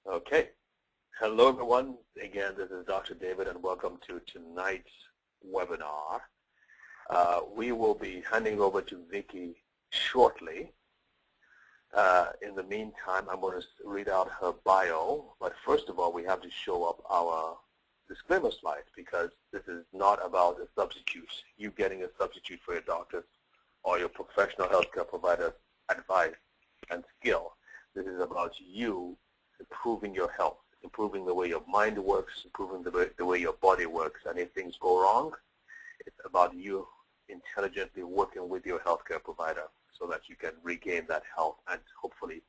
Okay. Hello, everyone. Again, this is Dr. David, and welcome to tonight's webinar. We will be handing over to Vicki shortly. In the meantime, I'm going to read out her bio, but first of all, we have to show up our disclaimer slide because this is not about a substitute, you getting a substitute for your doctor's or your professional healthcare provider's advice and skill. This is about you improving your health, improving the way your mind works, improving the way your body works. And if things go wrong, it's about you intelligently working with your healthcare provider so that you can regain that health and hopefully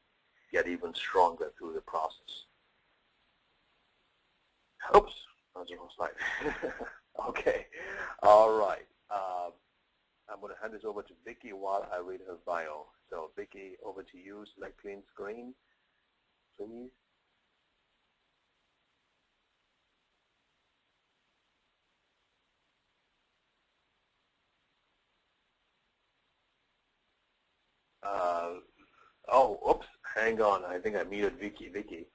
get even stronger through the process. Oops, that was the wrong slide. Okay, all right. I'm going to hand this over to Vicki while I read her bio. So Vicki, over to you. Select clean screen, please. Oh, oops, hang on. I think I muted Vicki. Vicki,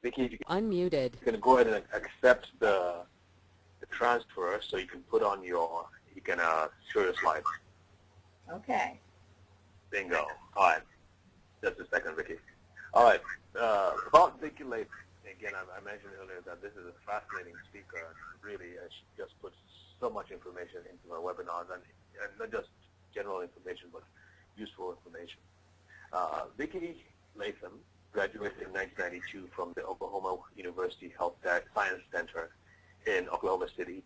if you Unmuted. can go ahead and accept the transfer so you can put on your, you can show your slides. Okay. Bingo. All right. Just a second, Vicki. All right. About Vicki Latham, again, I mentioned earlier that this is a fascinating speaker. Really, she just puts so much information into her webinars, and not just general information, but useful information. Vicki Latham graduated in 1992 from the Oklahoma University Health Science Center in Oklahoma City,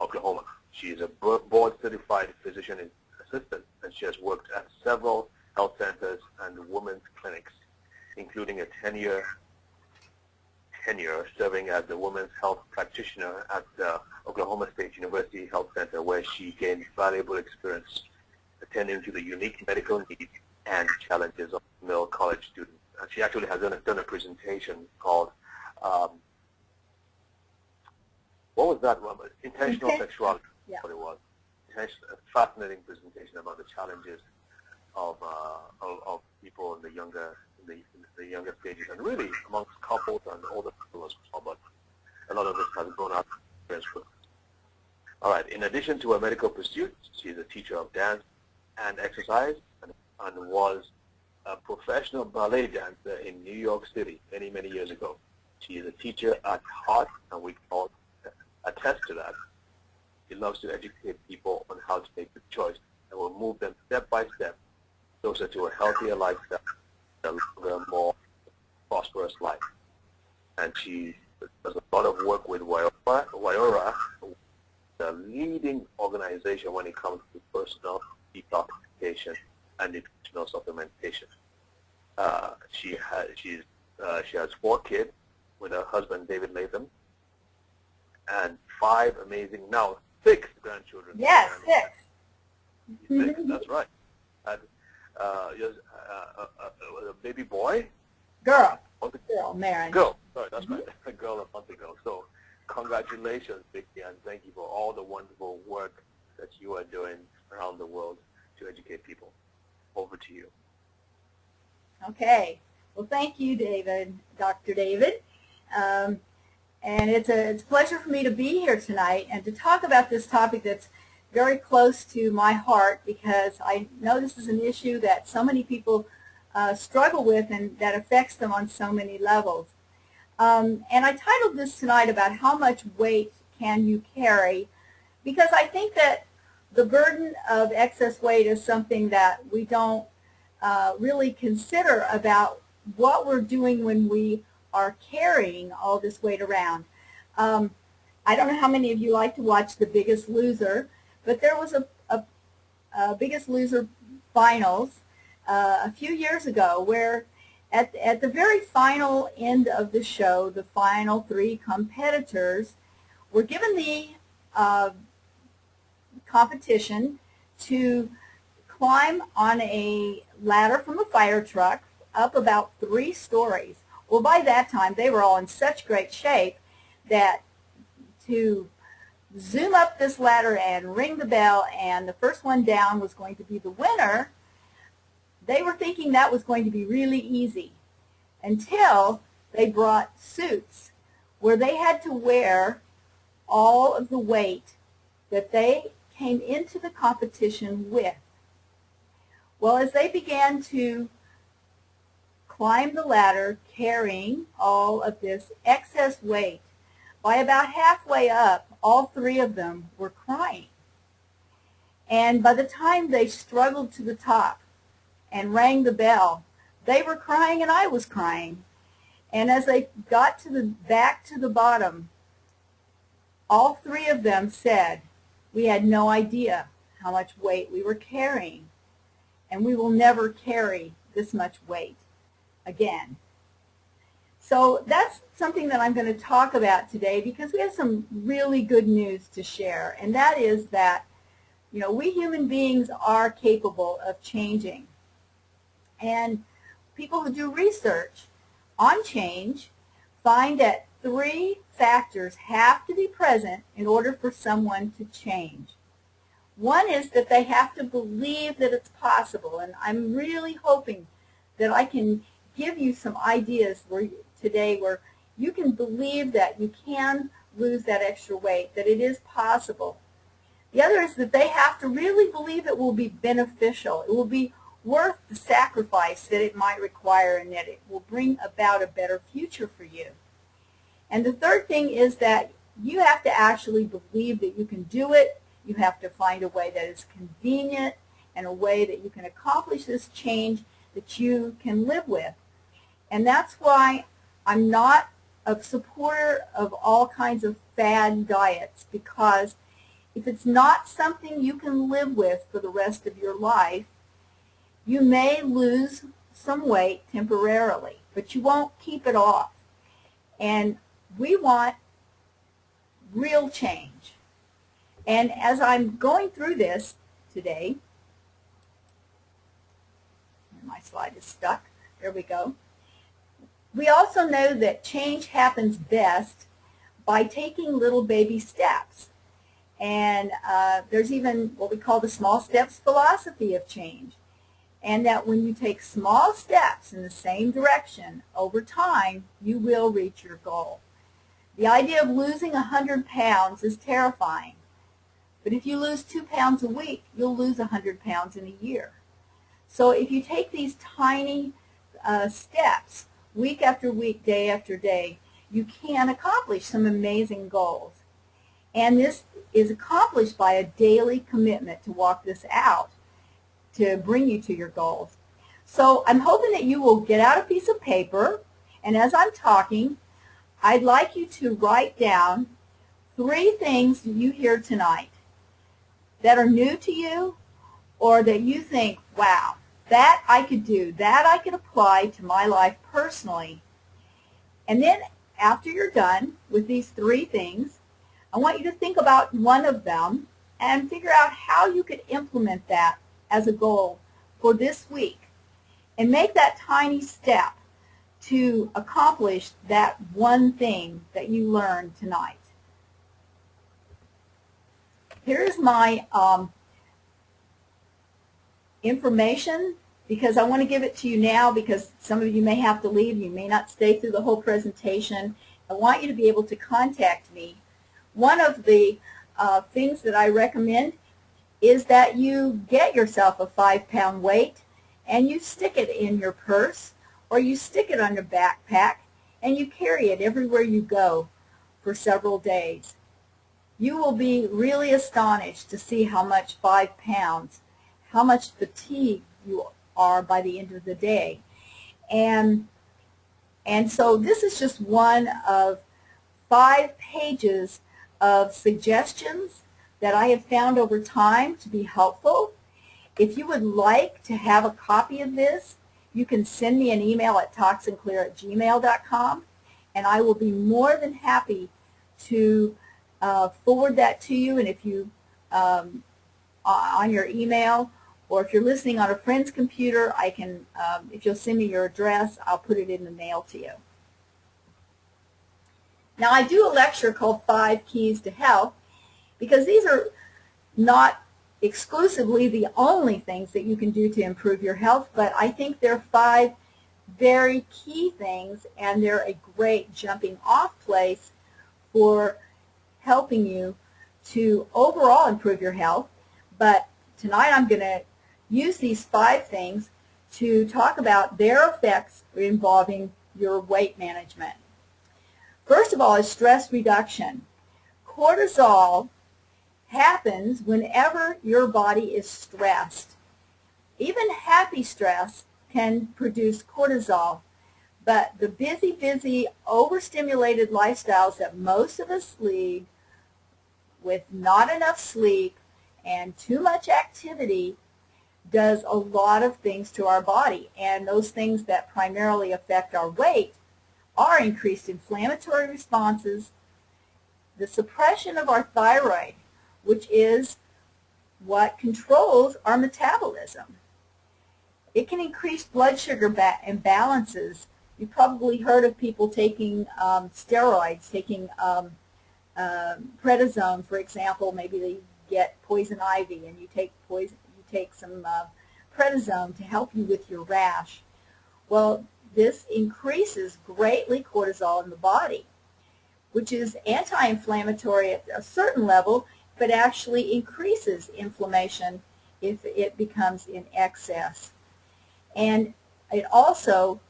Oklahoma. She is a board-certified physician assistant, and she has worked at several health centers and women's clinics, including a 10-year tenure serving as the women's health practitioner at the Oklahoma State University Health Center, where she gained valuable experience attending to the unique medical needs and challenges of male college students. And she actually has done a presentation called, what was that one? Intentional Sexuality, yeah. What it was. A fascinating presentation about the challenges of people in the younger stages, and really amongst couples and older people as well. But a lot of this has grown up. All right. In addition to her medical pursuits, she is a teacher of dance and exercise, and was a professional ballet dancer in New York City many years ago. She is a teacher at heart, and we all attest to that. She loves to educate people on how to make good choices and will move them step by step closer to a healthier lifestyle, a longer, more prosperous life. And she does a lot of work with Wyora, the leading organization when it comes to personal detoxification and nutritional supplementation. She has 4 kids with her husband David Latham, and 5 amazing, now 6 grandchildren. Yes, 6. 6, that's right. And a baby boy? Girl, Maren. Girl, sorry, that's right. A girl a month ago. So congratulations, Vicki, and thank you for all the wonderful work that you are doing around the world to educate people. Over to you. Okay. Well, thank you, David, Dr. David. And it's a pleasure for me to be here tonight and to talk about this topic that's very close to my heart, because I know this is an issue that so many people struggle with and that affects them on so many levels. And I titled this tonight about how much weight can you carry, because I think that the burden of excess weight is something that we don't really consider about what we're doing when we are carrying all this weight around. I don't know how many of you like to watch The Biggest Loser, but there was a Biggest Loser finals a few years ago where at the very final end of the show, the final 3 competitors were given the competition to climb on a ladder from a fire truck up about 3 stories. Well, by that time, they were all in such great shape that to zoom up this ladder and ring the bell and the first one down was going to be the winner, they were thinking that was going to be really easy. until they brought suits where they had to wear all of the weight that they came into the competition with. Well, as they began to climb the ladder carrying all of this excess weight, by about halfway up, all three of them were crying. And by the time they struggled to the top and rang the bell, they were crying and I was crying. And as they got to back to the bottom, all three of them said, we had no idea how much weight we were carrying, and we will never carry this much weight again. So that's something that I'm going to talk about today because we have some really good news to share, and that is that, you know, we human beings are capable of changing. And people who do research on change find that 3 factors have to be present in order for someone to change. One is that they have to believe that it's possible, and I'm really hoping that I can give you some ideas today where you can believe that you can lose that extra weight, that it is possible. The other is that they have to really believe it will be beneficial. It will be worth the sacrifice that it might require, and that it will bring about a better future for you. And the third thing is that you have to actually believe that you can do it. You have to find a way that is convenient and a way that you can accomplish this change that you can live with. And that's why I'm not a supporter of all kinds of fad diets, because if it's not something you can live with for the rest of your life, you may lose some weight temporarily, but you won't keep it off. And we want real change. And as I'm going through this today, my slide is stuck. There we go. We also know that change happens best by taking little baby steps. And there's even what we call the small steps philosophy of change. And that when you take small steps in the same direction over time, you will reach your goal. The idea of losing 100 pounds is terrifying. But if you lose 2 pounds a week, you'll lose 100 pounds in a year. So if you take these tiny steps, week after week, day after day, you can accomplish some amazing goals. And this is accomplished by a daily commitment to walk this out to bring you to your goals. So I'm hoping that you will get out a piece of paper, and as I'm talking, I'd like you to write down 3 things you hear tonight that are new to you, or that you think, wow, that I could do, that I could apply to my life personally. And then after you're done with these 3 things, I want you to think about one of them and figure out how you could implement that as a goal for this week, and make that tiny step to accomplish that one thing that you learned tonight. Here's my information, because I want to give it to you now, because some of you may have to leave. You may not stay through the whole presentation. I want you to be able to contact me. One of the things that I recommend is that you get yourself a 5-pound weight and you stick it in your purse, or you stick it on your backpack and you carry it everywhere you go for several days. You will be really astonished to see how much 5 pounds, how much fatigued you are by the end of the day. And so this is just one of 5 pages of suggestions that I have found over time to be helpful. If you would like to have a copy of this, you can send me an email at toxinclear@gmail.com, and I will be more than happy to forward that to you. And if you, on your email, or if you're listening on a friend's computer, I can, if you'll send me your address, I'll put it in the mail to you. Now, I do a lecture called 5 Keys to Health, because these are not exclusively the only things that you can do to improve your health, but I think they're 5 very key things, and they're a great jumping off place for helping you to overall improve your health. But tonight I'm going to use these 5 things to talk about their effects involving your weight management. First of all is stress reduction. Cortisol happens whenever your body is stressed. Even happy stress can produce cortisol, but the busy, overstimulated lifestyles that most of us lead, with not enough sleep and too much activity, does a lot of things to our body. And those things that primarily affect our weight are increased inflammatory responses, the suppression of our thyroid, which is what controls our metabolism. It can increase blood sugar imbalances. You've probably heard of people taking steroids, taking prednisone, for example. Maybe they get poison ivy, and you take some prednisone to help you with your rash. Well, this increases greatly cortisol in the body, which is anti-inflammatory at a certain level, but actually increases inflammation if it becomes in excess. And it also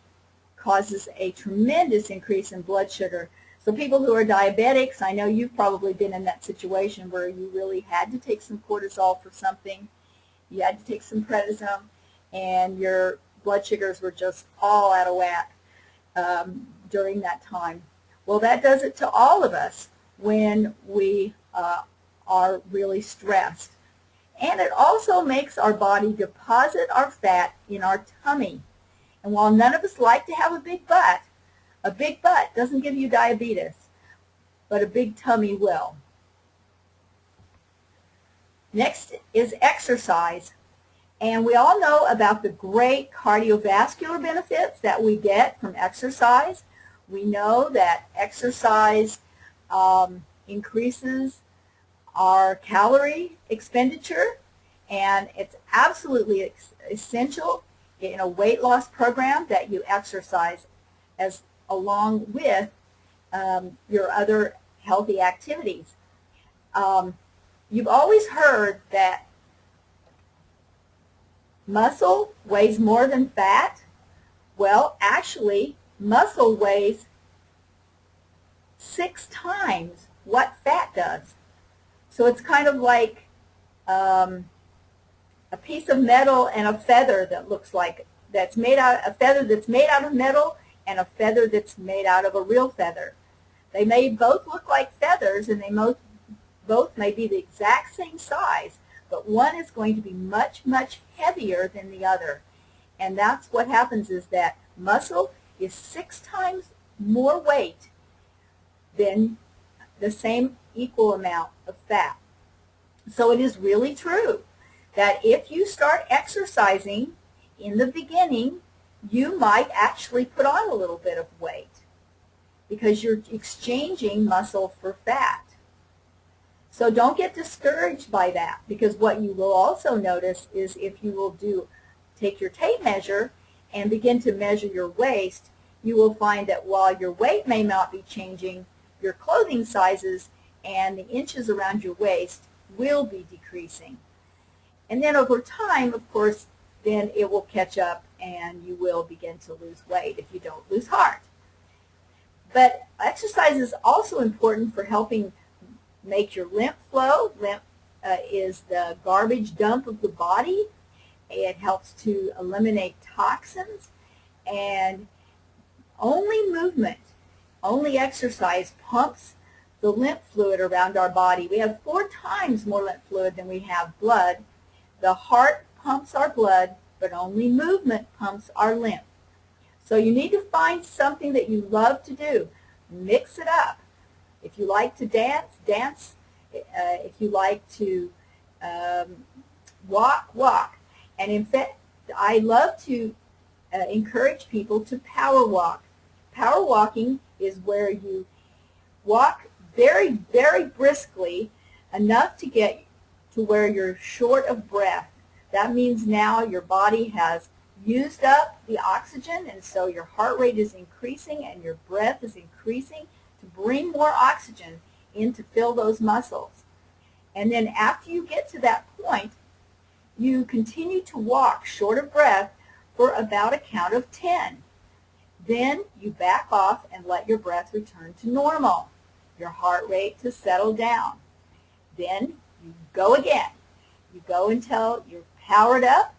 causes a tremendous increase in blood sugar. So people who are diabetics, I know you've probably been in that situation where you really had to take some cortisol for something. You had to take some prednisone, and your blood sugars were just all out of whack during that time. Well, that does it to all of us when we are really stressed. And it also makes our body deposit our fat in our tummy. And while none of us like to have a big butt doesn't give you diabetes, but a big tummy will. Next is exercise. And we all know about the great cardiovascular benefits that we get from exercise. We know that exercise increases our calorie expenditure, and it's absolutely essential in a weight loss program that you exercise along with your other healthy activities. You've always heard that muscle weighs more than fat. Well, actually, muscle weighs 6 times what fat does. So it's kind of like a piece of metal and a feather that looks like a feather that's made out of metal and a feather that's made out of a real feather. They may both look like feathers, and they both may be the exact same size, but one is going to be much, much heavier than the other. And that's what happens, is that muscle is 6 times more weight than the same equal amount of fat. So it is really true that if you start exercising in the beginning, you might actually put on a little bit of weight because you're exchanging muscle for fat. So don't get discouraged by that, because what you will also notice is if you will take your tape measure and begin to measure your waist, you will find that while your weight may not be changing, your clothing sizes and the inches around your waist will be decreasing. And then over time, of course, then it will catch up and you will begin to lose weight if you don't lose heart. But exercise is also important for helping make your lymph flow. Lymph is the garbage dump of the body. It helps to eliminate toxins, and only movement, only exercise pumps the lymph fluid around our body. We have 4 times more lymph fluid than we have blood. The heart pumps our blood, but only movement pumps our lymph. So you need to find something that you love to do. Mix it up. If you like to dance, dance. If you like to walk, walk. And in fact, I love to encourage people to power walk. Power walking is where you walk very, very briskly, enough to get to where you're short of breath. That means now your body has used up the oxygen, and so your heart rate is increasing and your breath is increasing to bring more oxygen in to fill those muscles. And then after you get to that point, you continue to walk short of breath for about a count of 10. Then you back off and let your breath return to normal, your heart rate to settle down. Then you go again. You go until you're powered up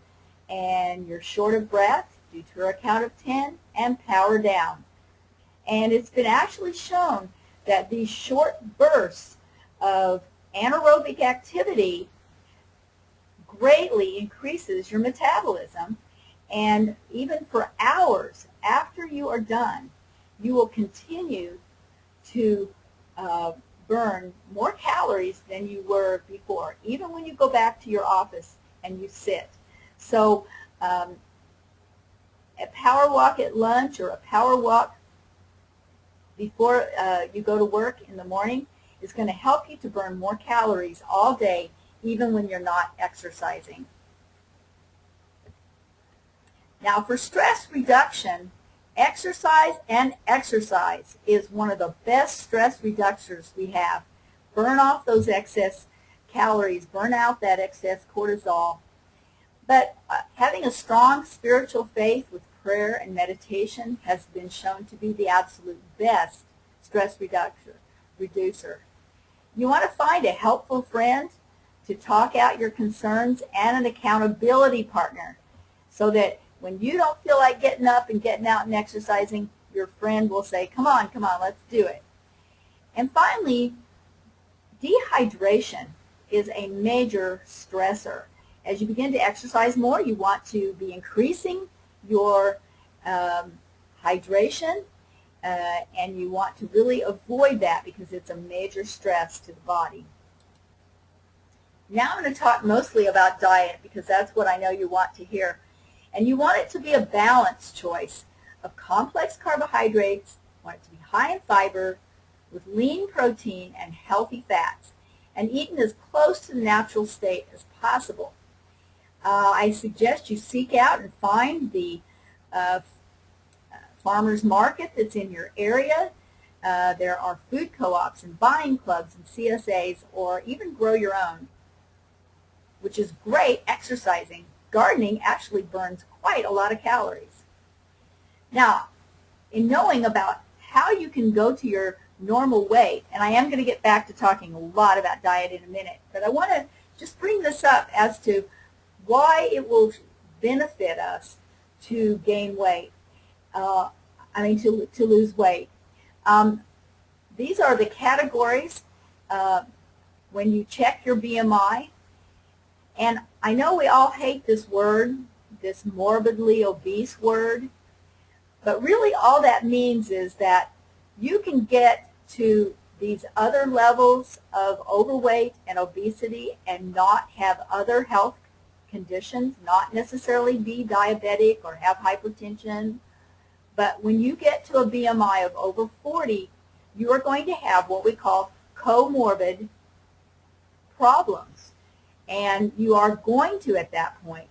and you're short of breath, do to a count of 10, and power down. And it's been actually shown that these short bursts of anaerobic activity greatly increases your metabolism, and even for hours after you are done, you will continue to burn more calories than you were before, even when you go back to your office and you sit. So a power walk at lunch or a power walk before you go to work in the morning is going to help you to burn more calories all day, even when you're not exercising. Now, for stress reduction, exercise is one of the best stress reducers we have. Burn off those excess calories, burn out that excess cortisol. But having a strong spiritual faith with prayer and meditation has been shown to be the absolute best stress reducer. You want to find a helpful friend to talk out your concerns and an accountability partner so that when you don't feel like getting up and getting out and exercising, your friend will say, come on, let's do it. And finally, dehydration is a major stressor. As you begin to exercise more, you want to be increasing your hydration, and you want to really avoid that because it's a major stress to the body. Now I'm going to talk mostly about diet because that's what I know you want to hear. And you want it to be a balanced choice of complex carbohydrates, you want it to be high in fiber, with lean protein and healthy fats, and eaten as close to the natural state as possible. I suggest you seek out and find the farmer's market that's in your area. There are food co-ops and buying clubs and CSAs, or even grow your own, which is great exercising. Gardening actually burns quite a lot of calories. Now, in knowing about how you can go to your normal weight, and I am going to get back to talking a lot about diet in a minute, but I want to just bring this up as to why it will benefit us to gain weight, to lose weight. These are the categories when you check your BMI. And I know we all hate this word, this morbidly obese word, but really all that means is that you can get to these other levels of overweight and obesity and not have other health conditions, not necessarily be diabetic or have hypertension. But when you get to a BMI of over 40, you are going to have what we call comorbid problems. And you are going to, at that point,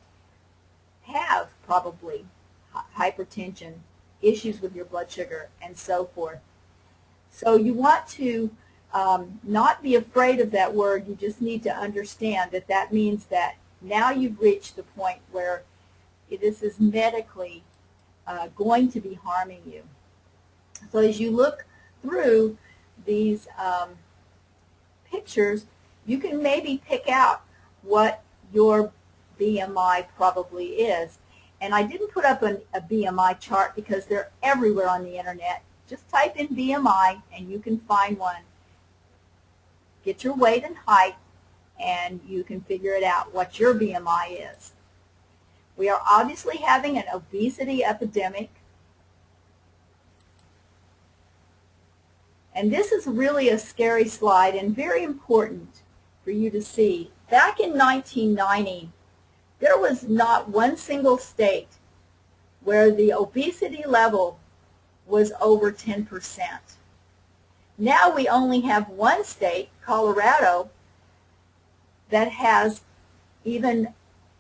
have probably hypertension, issues with your blood sugar, and so forth. So you want to not be afraid of that word. You just need to understand that that means that now you've reached the point where this is medically going to be harming you. So as you look through these pictures, you can maybe pick out what your BMI probably is. And I didn't put up a BMI chart because they're everywhere on the internet. Just type in BMI and you can find one. Get your weight and height and you can figure it out what your BMI is. We are obviously having an obesity epidemic. And this is really a scary slide and very important for you to see. Back in 1990, there was not one single state where the obesity level was over 10%. Now we only have one state, Colorado, that has even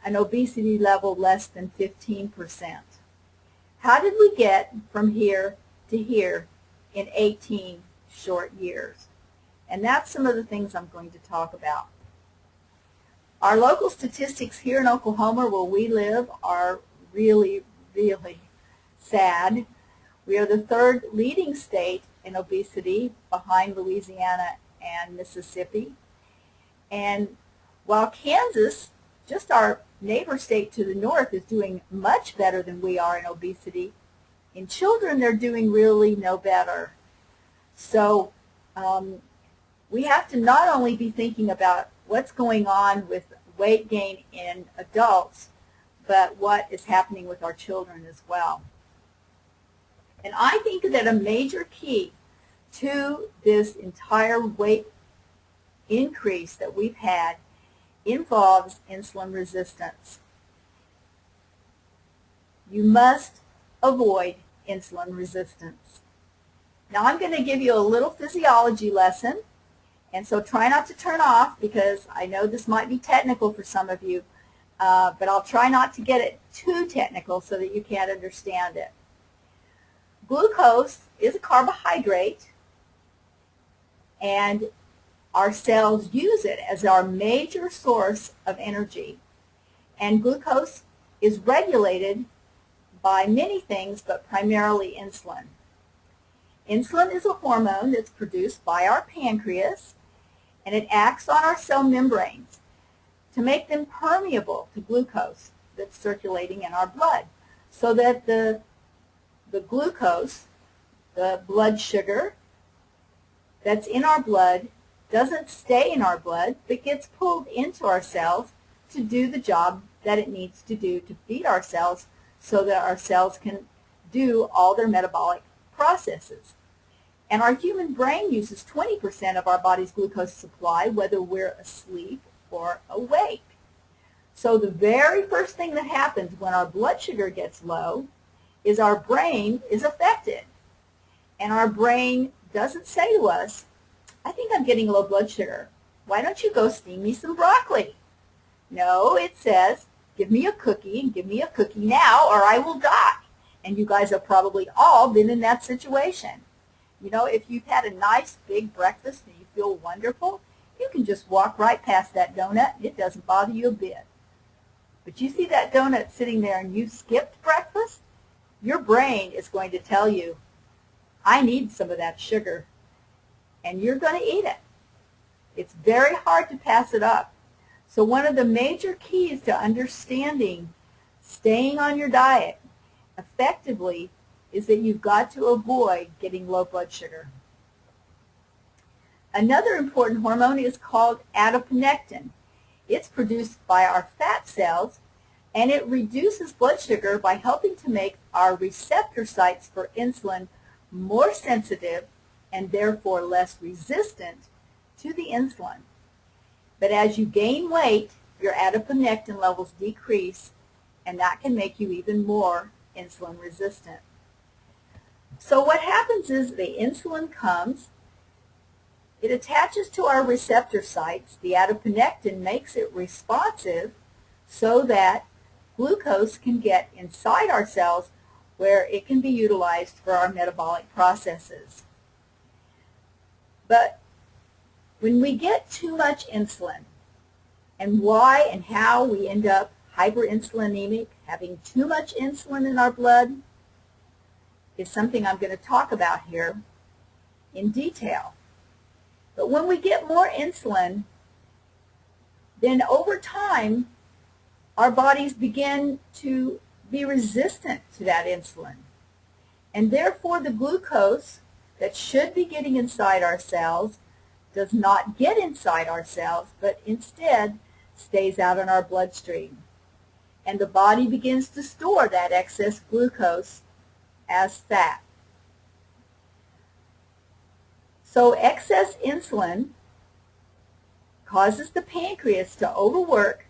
an obesity level less than 15%. How did we get from here to here in 18 short years? And that's some of the things I'm going to talk about. Our local statistics here in Oklahoma, where we live, are really, really sad. We are the third leading state in obesity behind Louisiana and Mississippi. And while Kansas, just our neighbor state to the north, is doing much better than we are in obesity, in children they're doing really no better. So we have to not only be thinking about what's going on with weight gain in adults, but what is happening with our children as well. And I think that a major key to this entire weight increase that we've had involves insulin resistance. You must avoid insulin resistance. Now I'm going to give you a little physiology lesson, and so try not to turn off because I know this might be technical for some of you, but I'll try not to get it too technical so that you can't understand it. Glucose is a carbohydrate, and our cells use it as our major source of energy. And glucose is regulated by many things, but primarily insulin. Insulin is a hormone that's produced by our pancreas, and it acts on our cell membranes to make them permeable to glucose that's circulating in our blood, so that the glucose, the blood sugar that's in our blood, doesn't stay in our blood, but gets pulled into our cells to do the job that it needs to do to feed our cells so that our cells can do all their metabolic processes. And our human brain uses 20% of our body's glucose supply, whether we're asleep or awake. So the very first thing that happens when our blood sugar gets low is our brain is affected. And our brain doesn't say to us, I think I'm getting low blood sugar. Why don't you go steam me some broccoli? No, it says, give me a cookie, and give me a cookie now or I will die. And you guys have probably all been in that situation. You know, if you've had a nice big breakfast and you feel wonderful, you can just walk right past that donut. It doesn't bother you a bit. But you see that donut sitting there and you skipped breakfast, your brain is going to tell you, I need some of that sugar. And you're going to eat it. It's very hard to pass it up. So one of the major keys to understanding staying on your diet effectively is that you've got to avoid getting low blood sugar. Another important hormone is called adiponectin. It's produced by our fat cells, and it reduces blood sugar by helping to make our receptor sites for insulin more sensitive and therefore less resistant to the insulin. But as you gain weight, your adiponectin levels decrease, and that can make you even more insulin resistant. So what happens is the insulin comes, it attaches to our receptor sites, the adiponectin makes it responsive so that glucose can get inside our cells where it can be utilized for our metabolic processes. But when we get too much insulin, and why and how we end up hyperinsulinemic, having too much insulin in our blood, is something I'm going to talk about here in detail. But when we get more insulin, then over time, our bodies begin to be resistant to that insulin. And therefore, the glucose that should be getting inside our cells does not get inside our cells, but instead stays out in our bloodstream. And the body begins to store that excess glucose as fat. So excess insulin causes the pancreas to overwork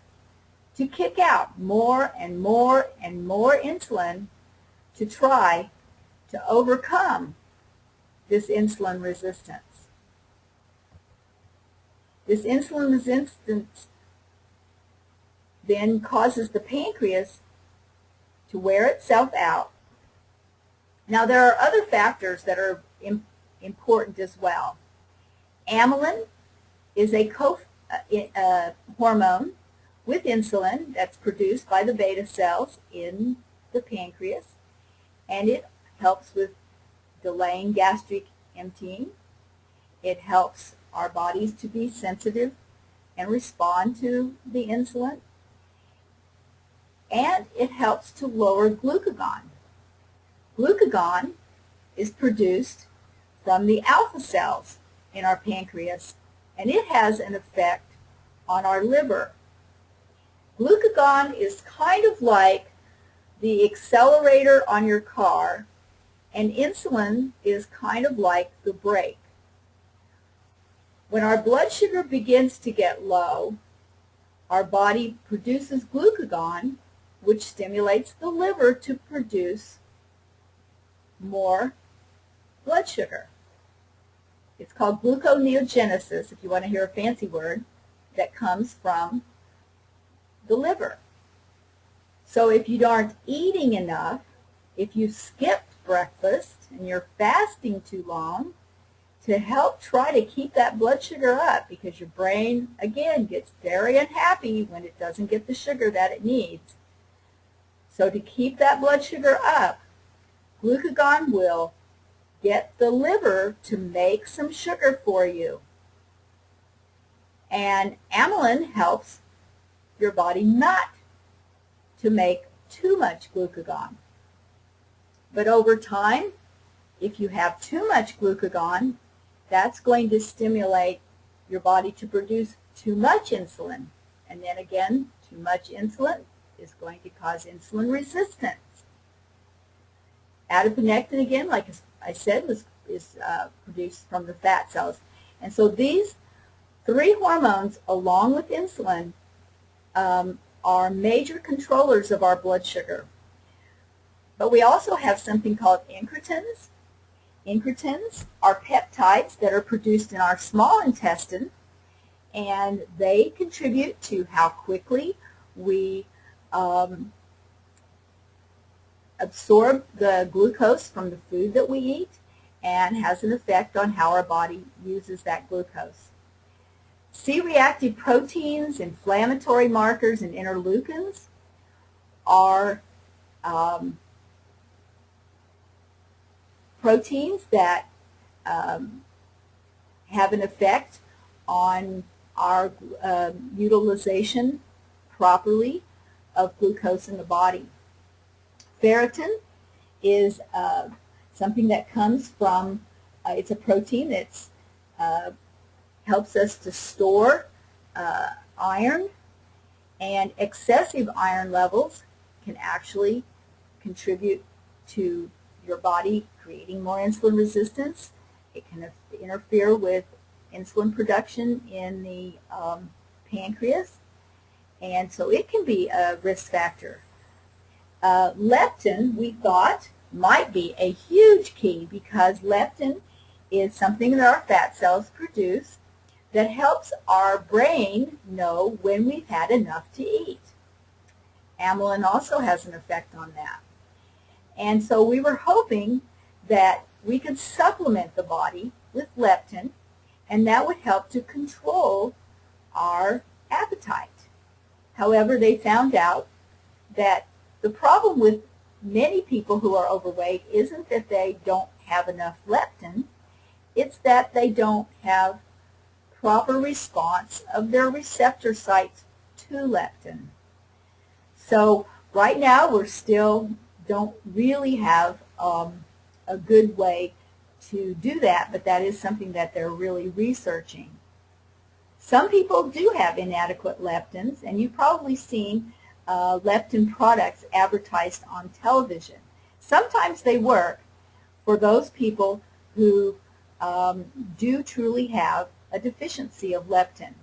to kick out more and more and more insulin to try to overcome this insulin resistance. This insulin resistance then causes the pancreas to wear itself out. Now, there are other factors that are important as well. Amylin is a hormone with insulin that's produced by the beta cells in the pancreas, and it helps with delaying gastric emptying. It helps our bodies to be sensitive and respond to the insulin, and it helps to lower glucagon. Glucagon is produced from the alpha cells in our pancreas, and it has an effect on our liver. Glucagon is kind of like the accelerator on your car, and insulin is kind of like the brake. When our blood sugar begins to get low, our body produces glucagon, which stimulates the liver to produce more blood sugar. It's called gluconeogenesis, if you want to hear a fancy word, that comes from the liver. So if you aren't eating enough, if you skipped breakfast and you're fasting too long, to help try to keep that blood sugar up, because your brain, again, gets very unhappy when it doesn't get the sugar that it needs. So to keep that blood sugar up, glucagon will get the liver to make some sugar for you. And amylin helps your body not to make too much glucagon. But over time, if you have too much glucagon, that's going to stimulate your body to produce too much insulin. And then again, too much insulin is going to cause insulin resistance. Adiponectin, again, like I said, is produced from the fat cells. And so these three hormones, along with insulin, are major controllers of our blood sugar. But we also have something called incretins. Incretins are peptides that are produced in our small intestine, and they contribute to how quickly we absorb the glucose from the food that we eat, and has an effect on how our body uses that glucose. C-reactive proteins, inflammatory markers, and interleukins are proteins that have an effect on our utilization properly of glucose in the body. Ferritin is something that comes from, it's a protein that helps us to store iron, and excessive iron levels can actually contribute to your body creating more insulin resistance. It can interfere with insulin production in the pancreas, and so it can be a risk factor. Leptin, we thought, might be a huge key, because leptin is something that our fat cells produce that helps our brain know when we've had enough to eat. Amylin also has an effect on that. And so we were hoping that we could supplement the body with leptin, and that would help to control our appetite. However, they found out that the problem with many people who are overweight isn't that they don't have enough leptin, it's that they don't have proper response of their receptor sites to leptin. So right now we still don't really have a good way to do that, but that is something that they're really researching. Some people do have inadequate leptins, and you've probably seen leptin products advertised on television. Sometimes they work for those people who do truly have a deficiency of leptin.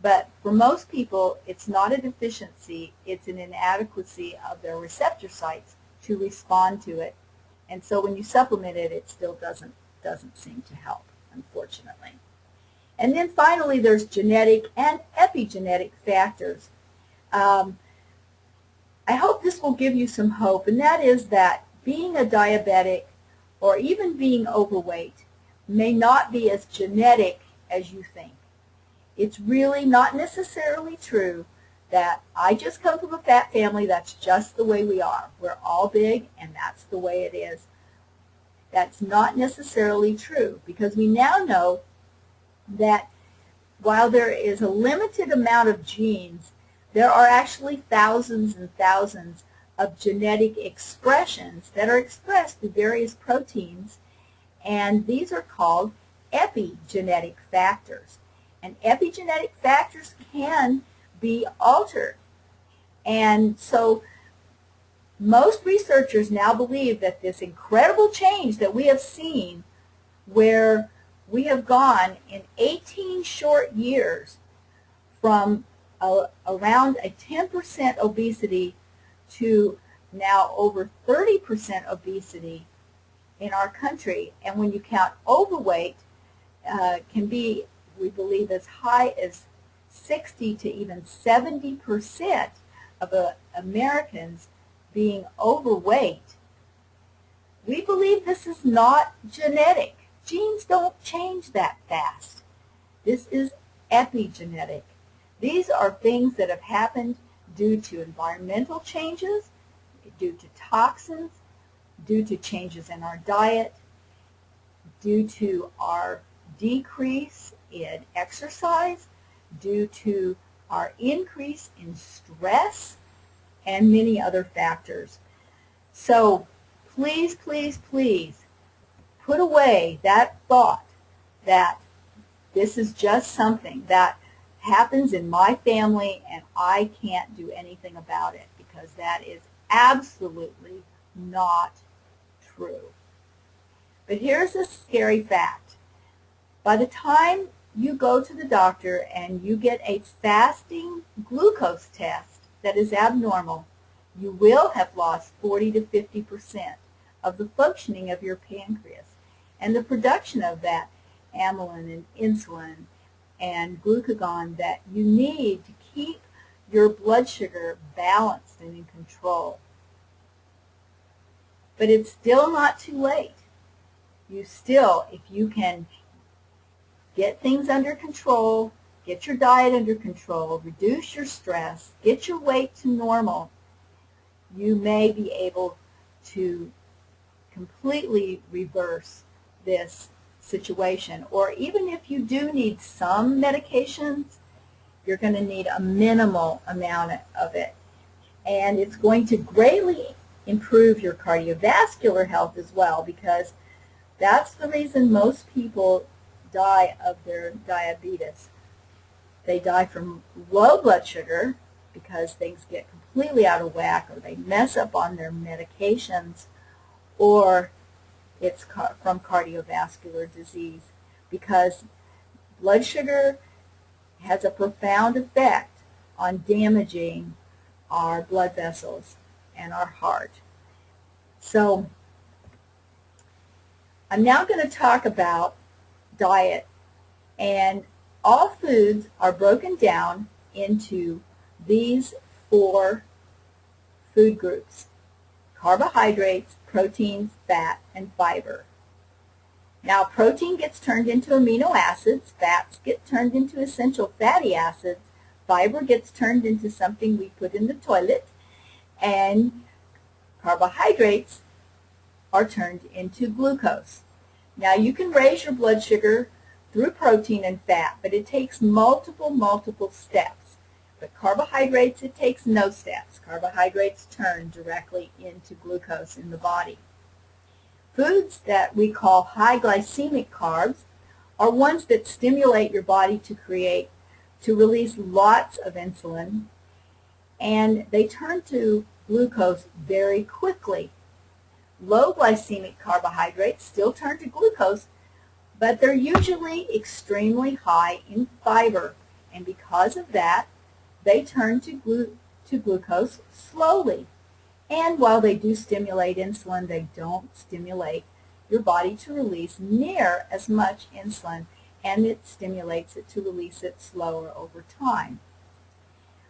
But for most people, it's not a deficiency, it's an inadequacy of their receptor sites to respond to it. And so when you supplement it, it still doesn't seem to help, unfortunately. And then finally, there's genetic and epigenetic factors. Um, I hope this will give you some hope, and that is that being a diabetic or even being overweight may not be as genetic as you think. It's really not necessarily true that I just come from a fat family, that's just the way we are. We're all big and that's the way it is. That's not necessarily true, because we now know that while there is a limited amount of genes, there are actually thousands and thousands of genetic expressions that are expressed through various proteins, and these are called epigenetic factors. And epigenetic factors can be altered. And so most researchers now believe that this incredible change that we have seen, where we have gone in 18 short years from around a 10% obesity to now over 30% obesity in our country. And when you count overweight, can be, we believe, as high as 60 to even 70% of Americans being overweight. We believe this is not genetic. Genes don't change that fast. This is epigenetic. These are things that have happened due to environmental changes, due to toxins, due to changes in our diet, due to our decrease in exercise, due to our increase in stress, and many other factors. So please, please, please put away that thought that this is just something that happens in my family and I can't do anything about it, because that is absolutely not true. But here's a scary fact. By the time you go to the doctor and you get a fasting glucose test that is abnormal, you will have lost 40 to 50% of the functioning of your pancreas and the production of that amylin and insulin and glucagon that you need to keep your blood sugar balanced and in control. But it's still not too late. You still, if you can get things under control, get your diet under control, reduce your stress, get your weight to normal, you may be able to completely reverse this situation. Or even if you do need some medications, you're going to need a minimal amount of it. And it's going to greatly improve your cardiovascular health as well, because that's the reason most people die of their diabetes. They die from low blood sugar because things get completely out of whack, or they mess up on their medications, or it's from cardiovascular disease, because blood sugar has a profound effect on damaging our blood vessels and our heart. So I'm now going to talk about diet, and all foods are broken down into these 4 food groups: carbohydrates, proteins, fat, and fiber. Now, protein gets turned into amino acids, fats get turned into essential fatty acids, fiber gets turned into something we put in the toilet, and carbohydrates are turned into glucose. Now, you can raise your blood sugar through protein and fat, but it takes multiple steps. But carbohydrates, it takes no steps. Carbohydrates turn directly into glucose in the body. Foods that we call high glycemic carbs are ones that stimulate your body to release lots of insulin, and they turn to glucose very quickly. Low glycemic carbohydrates still turn to glucose, but they're usually extremely high in fiber, and because of that, they turn to glucose slowly. And while they do stimulate insulin, they don't stimulate your body to release near as much insulin, and it stimulates it to release it slower over time.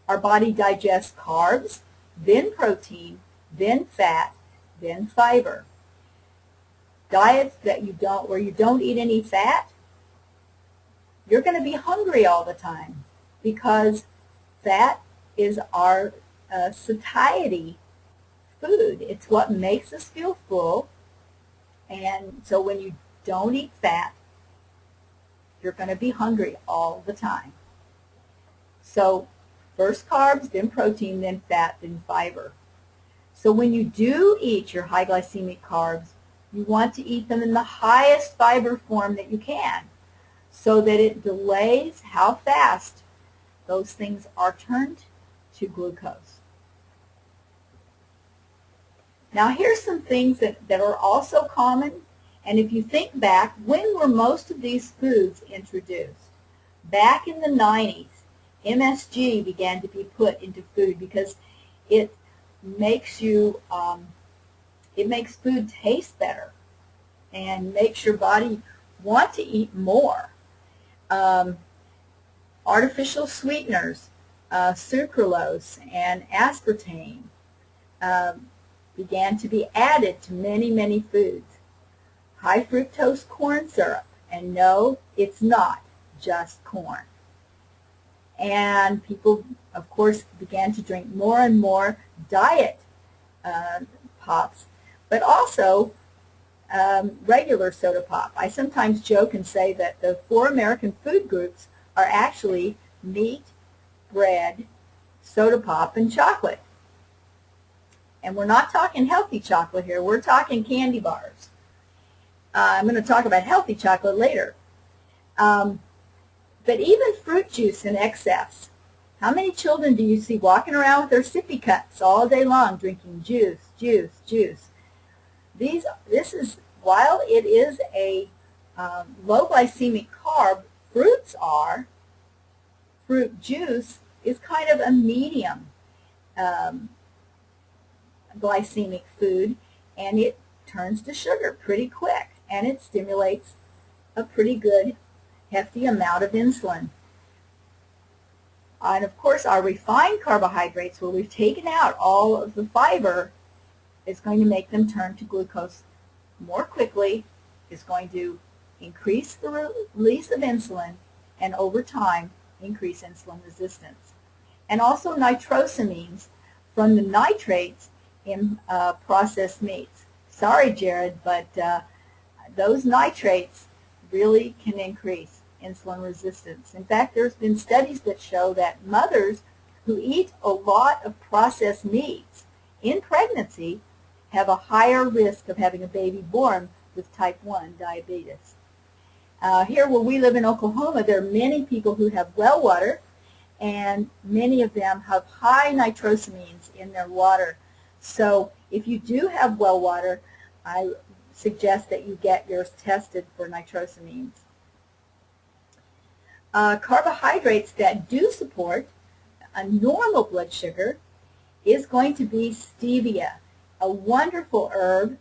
Our body digests carbs, then protein, then fat, then fiber. Diets that where you don't eat any fat, you're going to be hungry all the time because fat is our satiety food. It's what makes us feel full. And so when you don't eat fat, you're going to be hungry all the time. So first carbs, then protein, then fat, then fiber. So when you do eat your high glycemic carbs, you want to eat them in the highest fiber form that you can so that it delays how fast those things are turned to glucose. Now here's some things that are also common, and if you think back, when were most of these foods introduced? Back in the 90s, MSG began to be put into food because it makes it makes food taste better and makes your body want to eat more. Artificial sweeteners, sucralose and aspartame began to be added to many, many foods. High fructose corn syrup, and no, it's not just corn. And people, of course, began to drink more and more diet pops, but also regular soda pop. I sometimes joke and say that the 4 American food groups are actually meat, bread, soda pop, and chocolate. And we're not talking healthy chocolate here. We're talking candy bars. I'm going to talk about healthy chocolate later. But even fruit juice in excess. How many children do you see walking around with their sippy cups all day long drinking juice, juice, juice? This is, while it is a low glycemic carb, fruit juice is kind of a medium glycemic food, and it turns to sugar pretty quick, and it stimulates a pretty good hefty amount of insulin. And of course our refined carbohydrates, where we've taken out all of the fiber, is going to make them turn to glucose more quickly, is going to increase the release of insulin, and over time increase insulin resistance. And also nitrosamines from the nitrates in processed meats. Sorry, Jared, but those nitrates really can increase insulin resistance. In fact, there's been studies that show that mothers who eat a lot of processed meats in pregnancy have a higher risk of having a baby born with type 1 diabetes. Here where we live in Oklahoma, there are many people who have well water, and many of them have high nitrosamines in their water. So if you do have well water, I suggest that you get yours tested for nitrosamines. Carbohydrates that do support a normal blood sugar is going to be stevia, a wonderful herb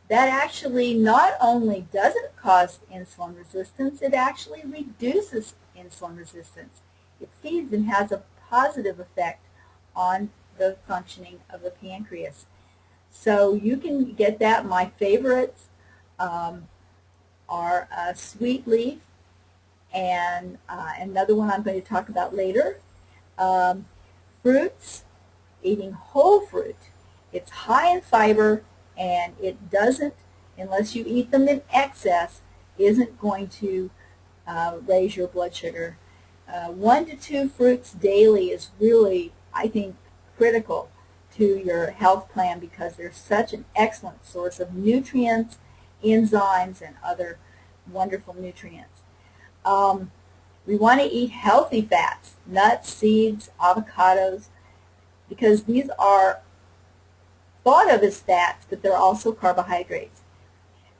that actually not only doesn't cause insulin resistance, it actually reduces insulin resistance. It feeds and has a positive effect on the functioning of the pancreas. So you can get that. My favorites are sweet leaf, and another one I'm going to talk about later. Fruits, eating whole fruit. It's high in fiber, and it doesn't, unless you eat them in excess, isn't going to raise your blood sugar. 1 to 2 fruits daily is really, I think, critical to your health plan because they're such an excellent source of nutrients, enzymes, and other wonderful nutrients. We want to eat healthy fats, nuts, seeds, avocados, because these are thought of as fats, but they're also carbohydrates.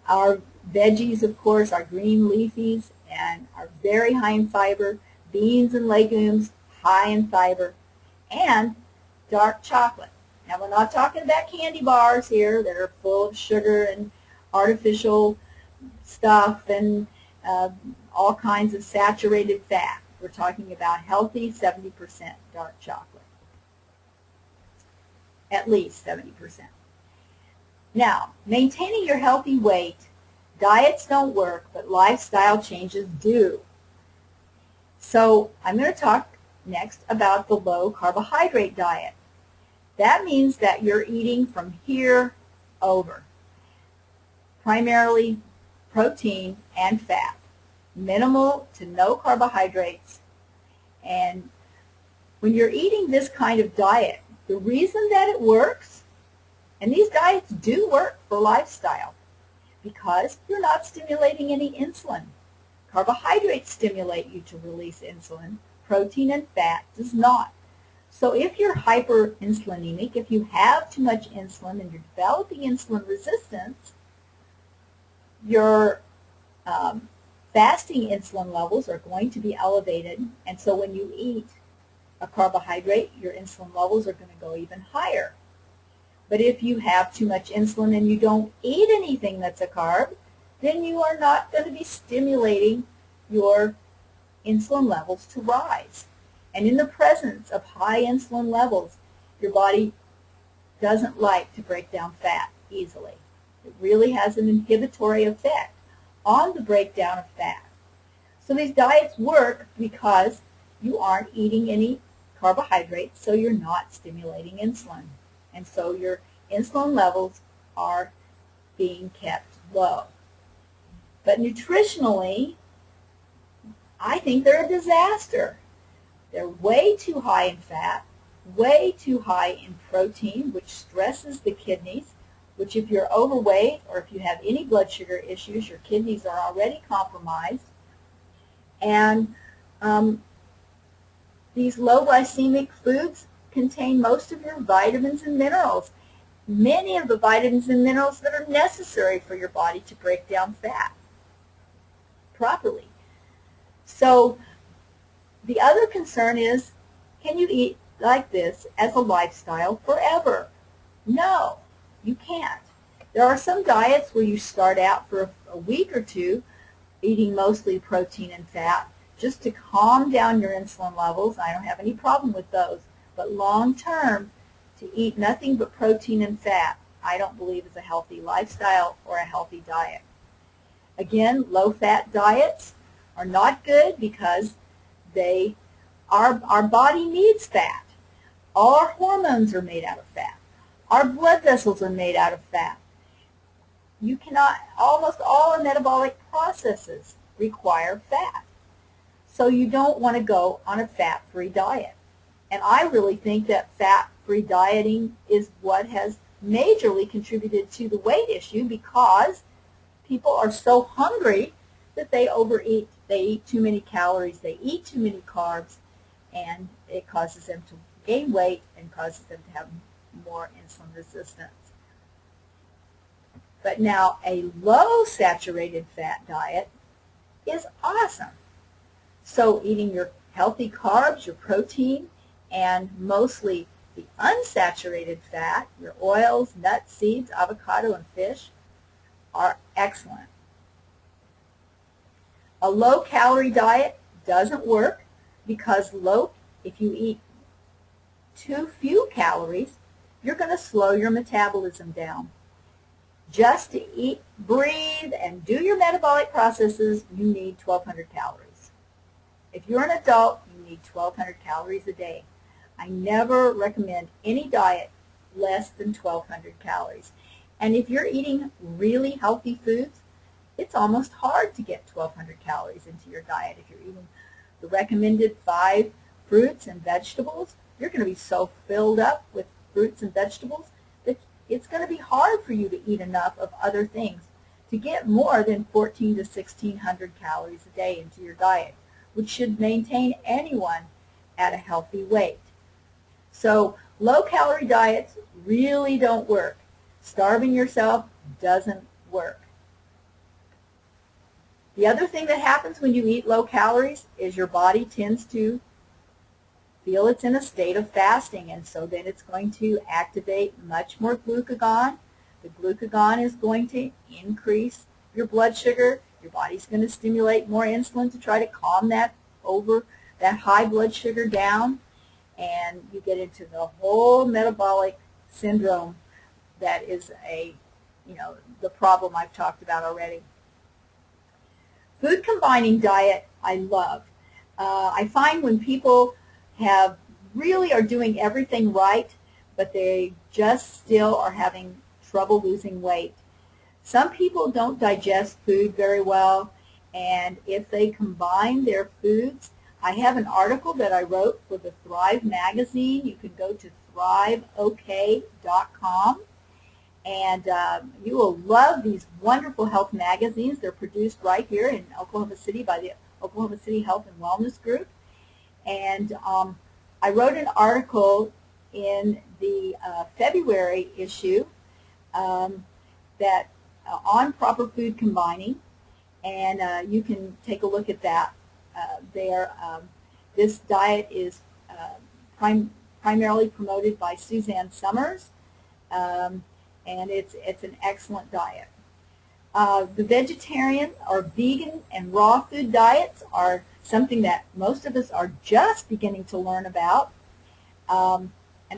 Our veggies, of course, are green leafies and are very high in fiber. Beans and legumes, high in fiber, and dark chocolate. Now, we're not talking about candy bars here that are full of sugar and artificial stuff and all kinds of saturated fat. We're talking about healthy 70% dark chocolate. at least 70%. Now, maintaining your healthy weight, diets don't work, but lifestyle changes do. So I'm going to talk next about the low carbohydrate diet. That means that you're eating from here over, primarily protein and fat, minimal to no carbohydrates. And when you're eating this kind of diet, the reason that it works, and these diets do work for lifestyle, because you're not stimulating any insulin. Carbohydrates stimulate you to release insulin. Protein and fat does not. So if you're hyperinsulinemic, if you have too much insulin and you're developing insulin resistance, your fasting insulin levels are going to be elevated. And so when you eat a carbohydrate, your insulin levels are going to go even higher. But if you have too much insulin and you don't eat anything that's a carb, then you are not going to be stimulating your insulin levels to rise. And in the presence of high insulin levels, your body doesn't like to break down fat easily. It really has an inhibitory effect on the breakdown of fat. So these diets work because you aren't eating any carbohydrates, so you're not stimulating insulin. And so your insulin levels are being kept low. But nutritionally, I think they're a disaster. They're way too high in fat, way too high in protein, which stresses the kidneys, which if you're overweight or if you have any blood sugar issues, your kidneys are already compromised. And these low glycemic foods contain most of your vitamins and minerals, many of the vitamins and minerals that are necessary for your body to break down fat properly. So the other concern is, can you eat like this as a lifestyle forever? No, you can't. There are some diets where you start out for a week or two eating mostly protein and fat just to calm down your insulin levels. I don't have any problem with those. But long term, to eat nothing but protein and fat, I don't believe is a healthy lifestyle or a healthy diet. Again, low-fat diets are not good because our body needs fat. All our hormones are made out of fat. Our blood vessels are made out of fat. You cannot, almost all the metabolic processes require fat. So you don't want to go on a fat-free diet. And I really think that fat-free dieting is what has majorly contributed to the weight issue, because people are so hungry that they overeat. They eat too many calories, they eat too many carbs, and it causes them to gain weight and causes them to have more insulin resistance. But now a low saturated fat diet is awesome. So eating your healthy carbs, your protein, and mostly the unsaturated fat, your oils, nuts, seeds, avocado, and fish, are excellent. A low-calorie diet doesn't work because if you eat too few calories, you're going to slow your metabolism down. Just to eat, breathe, and do your metabolic processes, you need 1,200 calories. If you're an adult, you need 1,200 calories a day. I never recommend any diet less than 1,200 calories. And if you're eating really healthy foods, it's almost hard to get 1,200 calories into your diet. If you're eating the recommended 5 fruits and vegetables, you're going to be so filled up with fruits and vegetables that it's going to be hard for you to eat enough of other things to get more than 1,400 to 1,600 calories a day into your diet, which should maintain anyone at a healthy weight. So low-calorie diets really don't work. Starving yourself doesn't work. The other thing that happens when you eat low calories is your body tends to feel it's in a state of fasting, and so then it's going to activate much more glucagon. The glucagon is going to increase your blood sugar. Your body's going to stimulate more insulin to try to calm that high blood sugar down, and you get into the whole metabolic syndrome that is the problem I've talked about already. Food combining diet I love. I find when people really are doing everything right, but they just still are having trouble losing weight. Some people don't digest food very well, and if they combine their foods, I have an article that I wrote for the Thrive magazine. You can go to thriveok.com, and you will love these wonderful health magazines. They're produced right here in Oklahoma City by the Oklahoma City Health and Wellness Group. And I wrote an article in the February issue that on proper food combining, and you can take a look at that there. This diet is primarily promoted by Suzanne Summers, and it's an excellent diet. The vegetarian or vegan and raw food diets are something that most of us are just beginning to learn about. And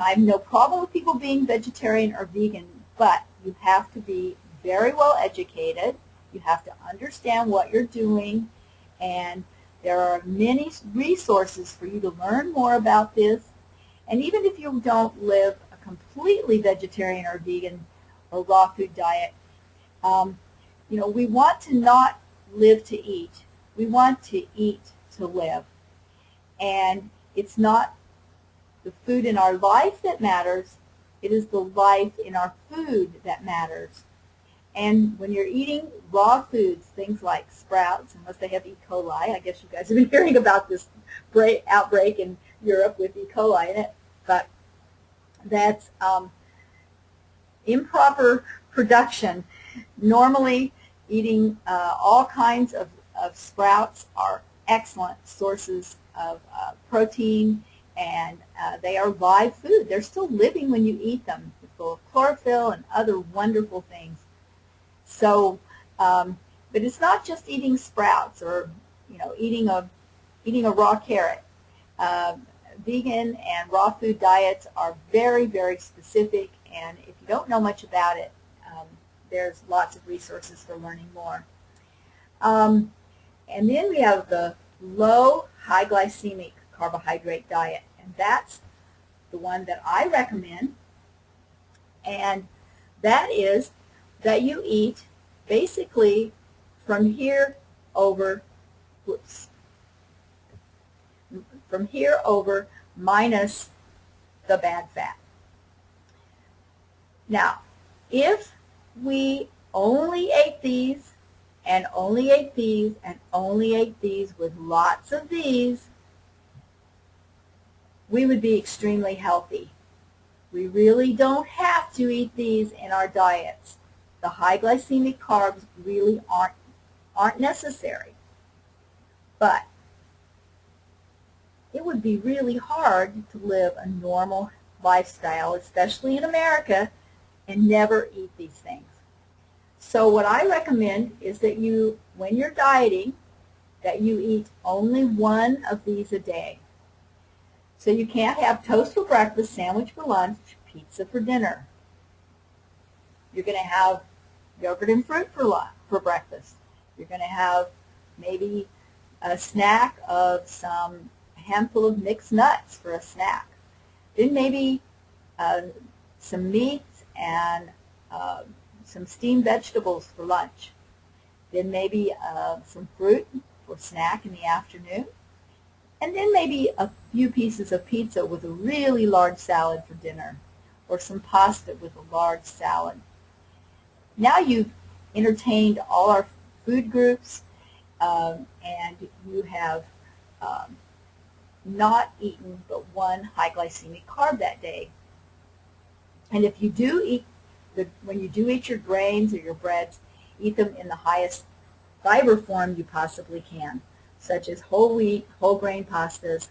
I have no problem with people being vegetarian or vegan, but you have to be very well educated. You have to understand what you're doing, and there are many resources for you to learn more about this. And even if you don't live a completely vegetarian or vegan or raw food diet, we want to not live to eat. We want to eat to live. And it's not the food in our life that matters. It is the life in our food that matters. And when you're eating raw foods, things like sprouts, unless they have E. coli, I guess you guys have been hearing about this outbreak in Europe with E. coli in it, but that's improper production. Normally, eating all kinds of sprouts are excellent sources of protein, and they are live food. They're still living when you eat them. They're full of chlorophyll and other wonderful things. So, but it's not just eating sprouts or eating a raw carrot. Vegan and raw food diets are very, very specific, and if you don't know much about it, there's lots of resources for learning more. And then we have the low high glycemic carbohydrate diet, and that's the one that I recommend, and that is that you eat basically from here over minus the bad fat. Now, if we only ate these and only ate these and only ate these with lots of these, we would be extremely healthy. We really don't have to eat these in our diets. The high glycemic carbs really aren't necessary. But it would be really hard to live a normal lifestyle, especially in America, and never eat these things. So what I recommend is that you, when you're dieting, that you eat only one of these a day. So you can't have toast for breakfast, sandwich for lunch, pizza for dinner. You're going to have yogurt and fruit for breakfast. You're going to have maybe a snack of a handful of mixed nuts for a snack. Then maybe some meat and some steamed vegetables for lunch. Then maybe some fruit for snack in the afternoon. And then maybe a few pieces of pizza with a really large salad for dinner, or some pasta with a large salad. Now you've entertained all our food groups, and you have not eaten but one high glycemic carb that day. And if you do eat, when you do eat your grains or your breads, eat them in the highest fiber form you possibly can, such as whole wheat, whole grain pastas,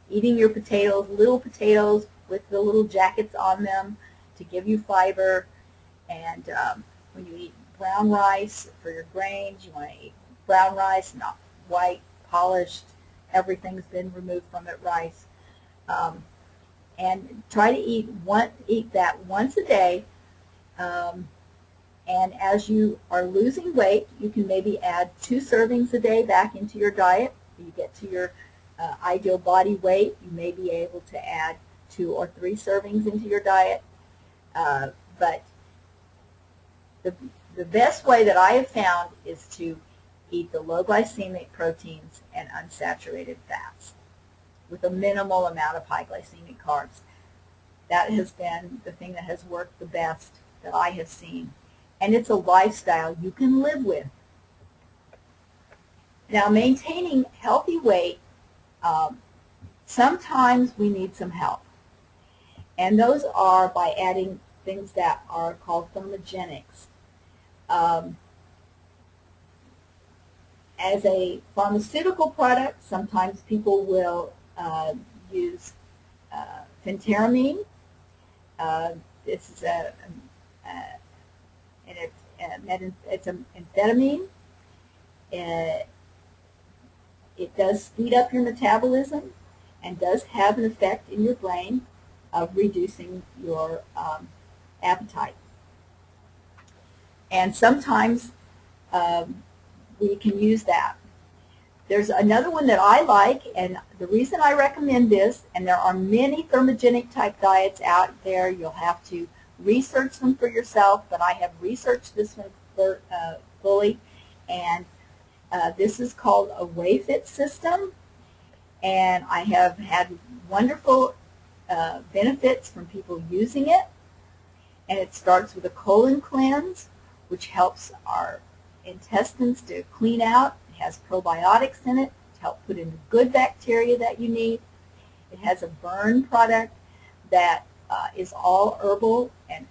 eating your potatoes, little potatoes with the little jackets on them to give you fiber. And when you eat brown rice for your grains, you want to eat brown rice, not white, polished, everything's been removed from it rice. and try to eat that once a day. And as you are losing weight, you can maybe add 2 servings a day back into your diet. You get to your ideal body weight, you may be able to add 2 or 3 servings into your diet. But the best way that I have found is to eat the low glycemic proteins and unsaturated fats with a minimal amount of high glycemic carbs. That has been the thing that has worked the best that I have seen. And it's a lifestyle you can live with. Now, maintaining healthy weight, sometimes we need some help. And those are by adding things that are called thermogenics. As a pharmaceutical product, sometimes people will use phentermine. This is it's an amphetamine. It does speed up your metabolism and does have an effect in your brain of reducing your appetite. And sometimes we can use that. There's another one that I like, and the reason I recommend this, and there are many thermogenic type diets out there, you'll have to research them for yourself, but I have researched this one fully, and this is called a WayFit system, and I have had wonderful benefits from people using it. And it starts with a colon cleanse, which helps our intestines to clean out. It has probiotics in it to help put in the good bacteria that you need. It has a burn product that is all herbal and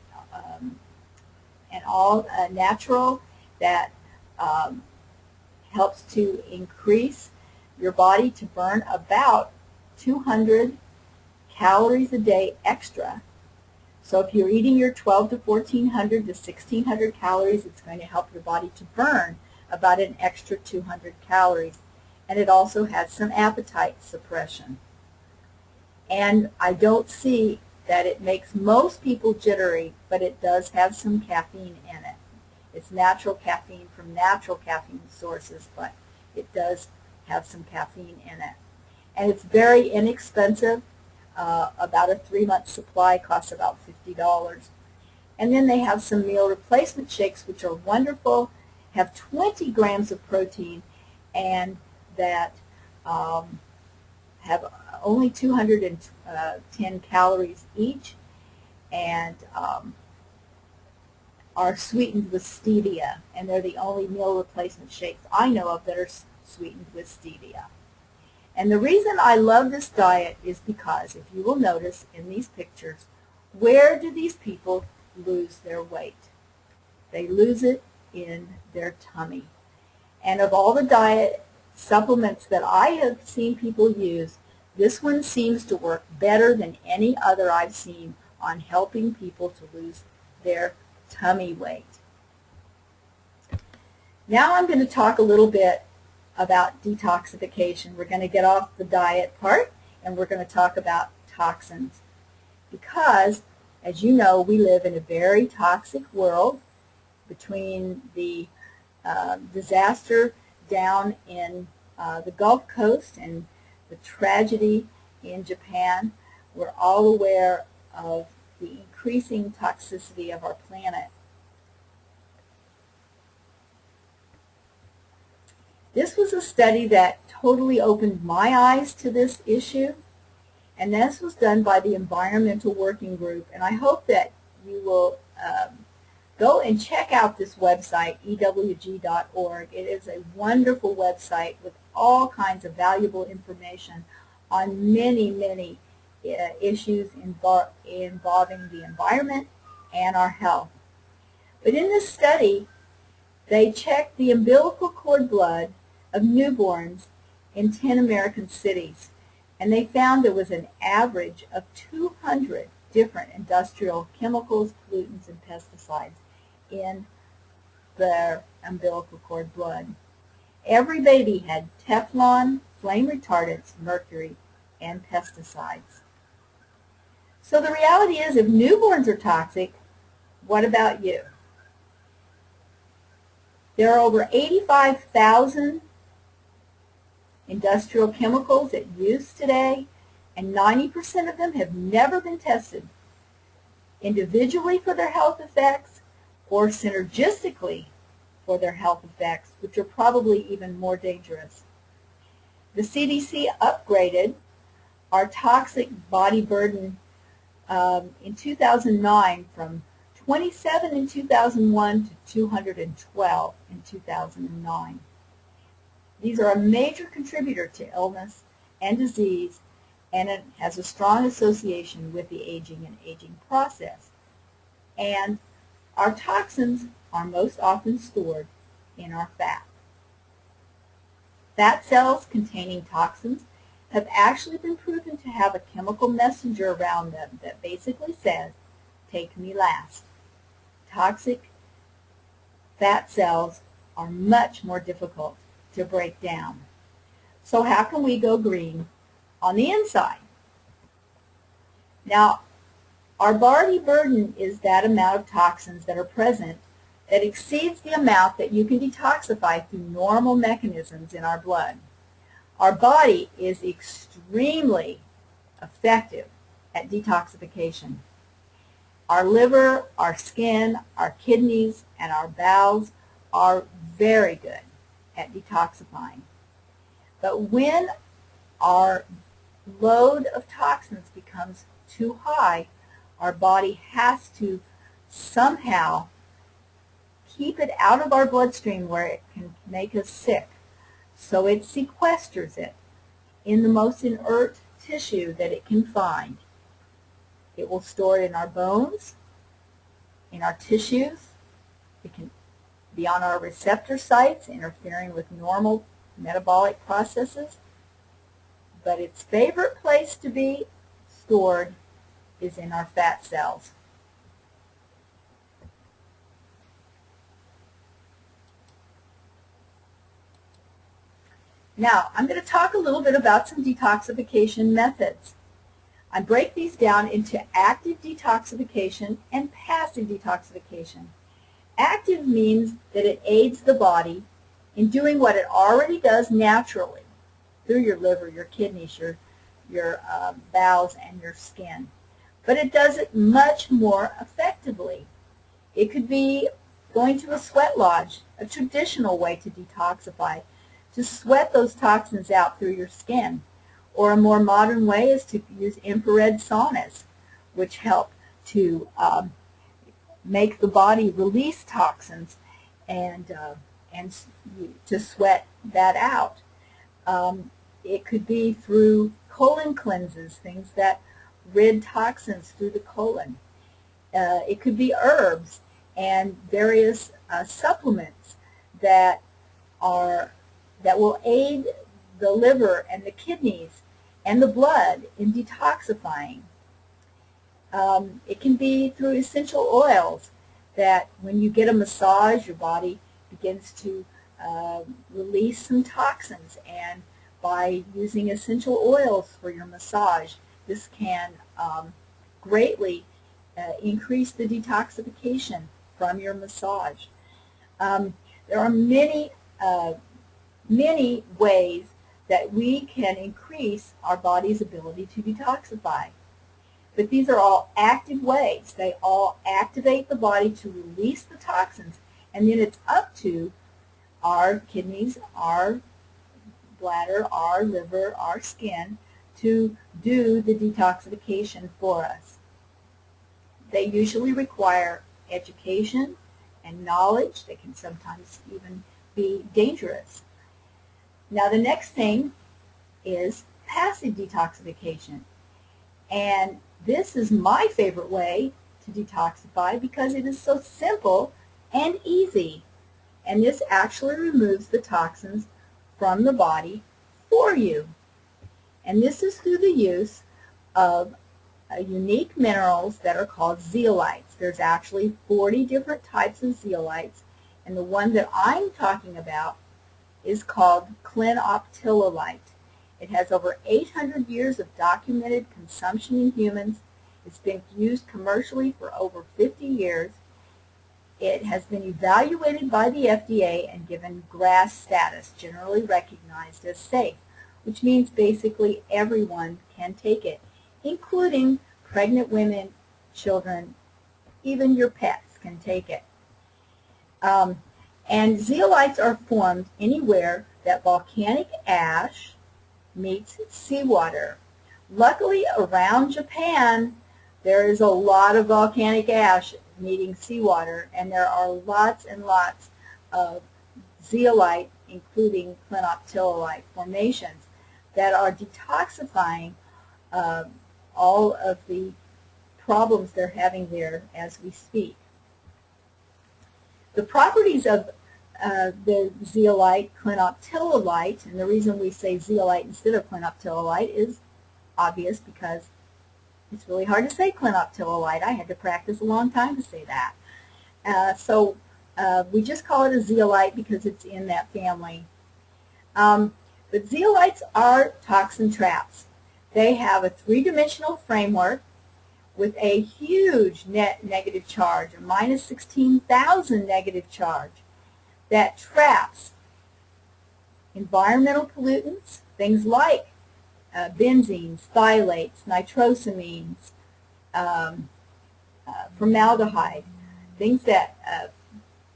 all natural, that helps to increase your body to burn about 200 calories a day extra. So if you're eating your 12 to 1400 to 1600 calories, it's going to help your body to burn about an extra 200 calories. And it also has some appetite suppression. And I don't see that it makes most people jittery, but it does have some caffeine in it. It's natural caffeine from natural caffeine sources, but it does have some caffeine in it. And it's very inexpensive. About a 3-month supply costs about $50. And then they have some meal replacement shakes, which are wonderful, have 20 grams of protein, and that have only 210 calories each, and are sweetened with stevia. And they're the only meal replacement shakes I know of that are sweetened with stevia. And the reason I love this diet is because, if you will notice in these pictures, where do these people lose their weight? They lose it in their tummy. And of all the diet supplements that I have seen people use, this one seems to work better than any other I've seen on helping people to lose their tummy weight. Now I'm going to talk a little bit about detoxification. We're going to get off the diet part, and we're going to talk about toxins. Because, as you know, we live in a very toxic world. Between the disaster down in the Gulf Coast and the tragedy in Japan, we're all aware of the increasing toxicity of our planet. This was a study that totally opened my eyes to this issue, and this was done by the Environmental Working Group, and I hope that you will go and check out this website, ewg.org. It is a wonderful website with all kinds of valuable information on many, many issues involving the environment and our health. But in this study, they checked the umbilical cord blood of newborns in 10 American cities, and they found there was an average of 200 different industrial chemicals, pollutants, and pesticides in their umbilical cord blood. Every baby had Teflon, flame retardants, mercury, and pesticides. So the reality is, if newborns are toxic, what about you? There are over 85,000 industrial chemicals at use today, and 90% of them have never been tested individually for their health effects or synergistically for their health effects, which are probably even more dangerous. The CDC upgraded our toxic body burden in 2009 from 27 in 2001 to 212 in 2009. These are a major contributor to illness and disease, and it has a strong association with the aging and aging process. And our toxins are most often stored in our fat. Fat cells containing toxins have actually been proven to have a chemical messenger around them that basically says, "Take me last." Toxic fat cells are much more difficult to break down. So how can we go green on the inside? Now, our body burden is that amount of toxins that are present that exceeds the amount that you can detoxify through normal mechanisms in our blood. Our body is extremely effective at detoxification. Our liver, our skin, our kidneys, and our bowels are very good at detoxifying. But when our load of toxins becomes too high, our body has to somehow keep it out of our bloodstream where it can make us sick. So it sequesters it in the most inert tissue that it can find. It will store it in our bones, in our tissues. It can be on our receptor sites, interfering with normal metabolic processes. But its favorite place to be stored is in our fat cells. Now, I'm going to talk a little bit about some detoxification methods. I break these down into active detoxification and passive detoxification. Active means that it aids the body in doing what it already does naturally through your liver, your kidneys, your bowels, and your skin. But it does it much more effectively. It could be going to a sweat lodge, a traditional way to detoxify, to sweat those toxins out through your skin. Or a more modern way is to use infrared saunas, which help to make the body release toxins and to sweat that out. It could be through colon cleanses, things that rid toxins through the colon. It could be herbs and various supplements that will aid the liver and the kidneys and the blood in detoxifying. It can be through essential oils that when you get a massage, your body begins to release some toxins, and by using essential oils for your massage, this can greatly increase the detoxification from your massage. There are many ways that we can increase our body's ability to detoxify. But these are all active ways. They all activate the body to release the toxins, and then it's up to our kidneys, our bladder, our liver, our skin to do the detoxification for us. They usually require education and knowledge. They can sometimes even be dangerous. Now the next thing is passive detoxification. And this is my favorite way to detoxify because it is so simple and easy. And this actually removes the toxins from the body for you. And this is through the use of unique minerals that are called zeolites. There's actually 40 different types of zeolites, and the one that I'm talking about is called clinoptilolite. It has over 800 years of documented consumption in humans. It's been used commercially for over 50 years. It has been evaluated by the FDA and given GRAS status, generally recognized as safe, which means basically everyone can take it, including pregnant women, children, even your pets can take it. And zeolites are formed anywhere that volcanic ash meets seawater. Luckily, around Japan, there is a lot of volcanic ash meeting seawater, and there are lots and lots of zeolite, including clinoptilolite formations, that are detoxifying all of the problems they're having there as we speak. The properties of the zeolite, clinoptilolite, and the reason we say zeolite instead of clinoptilolite is obvious because it's really hard to say clinoptilolite. I had to practice a long time to say that. So we just call it a zeolite because it's in that family. But zeolites are toxin traps. They have a three-dimensional framework with a huge net negative charge, a minus 16,000 negative charge, that traps environmental pollutants, things like benzenes, phthalates, nitrosamines, formaldehyde, things that,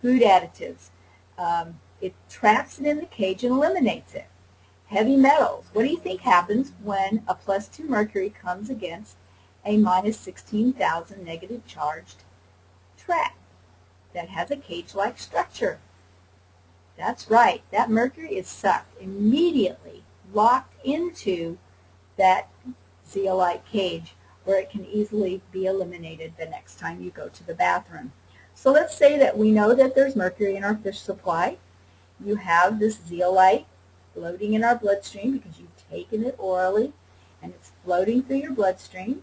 food additives. It traps it in the cage and eliminates it. Heavy metals. What do you think happens when a +2 mercury comes against a minus 16,000 negative charged trap that has a cage-like structure? That's right. That mercury is sucked immediately, locked into that zeolite cage, where it can easily be eliminated the next time you go to the bathroom. So let's say that we know that there's mercury in our fish supply. You have this zeolite floating in our bloodstream because you've taken it orally, and it's floating through your bloodstream,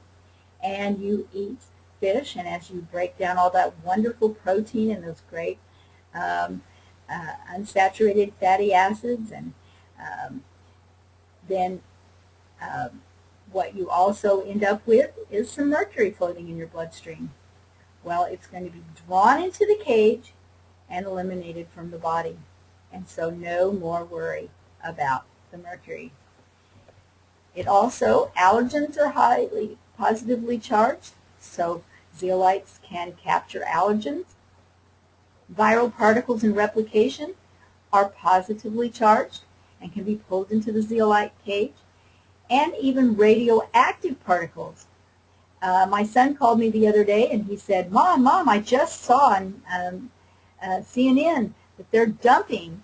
and you eat fish, and as you break down all that wonderful protein and those great unsaturated fatty acids, and then what you also end up with is some mercury floating in your bloodstream. Well, it's going to be drawn into the cage and eliminated from the body. And so no more worry about the mercury. It also, allergens are highly positively charged, so zeolites can capture allergens. Viral particles in replication are positively charged and can be pulled into the zeolite cage, and even radioactive particles. My son called me the other day and he said, Mom, I just saw on CNN that they're dumping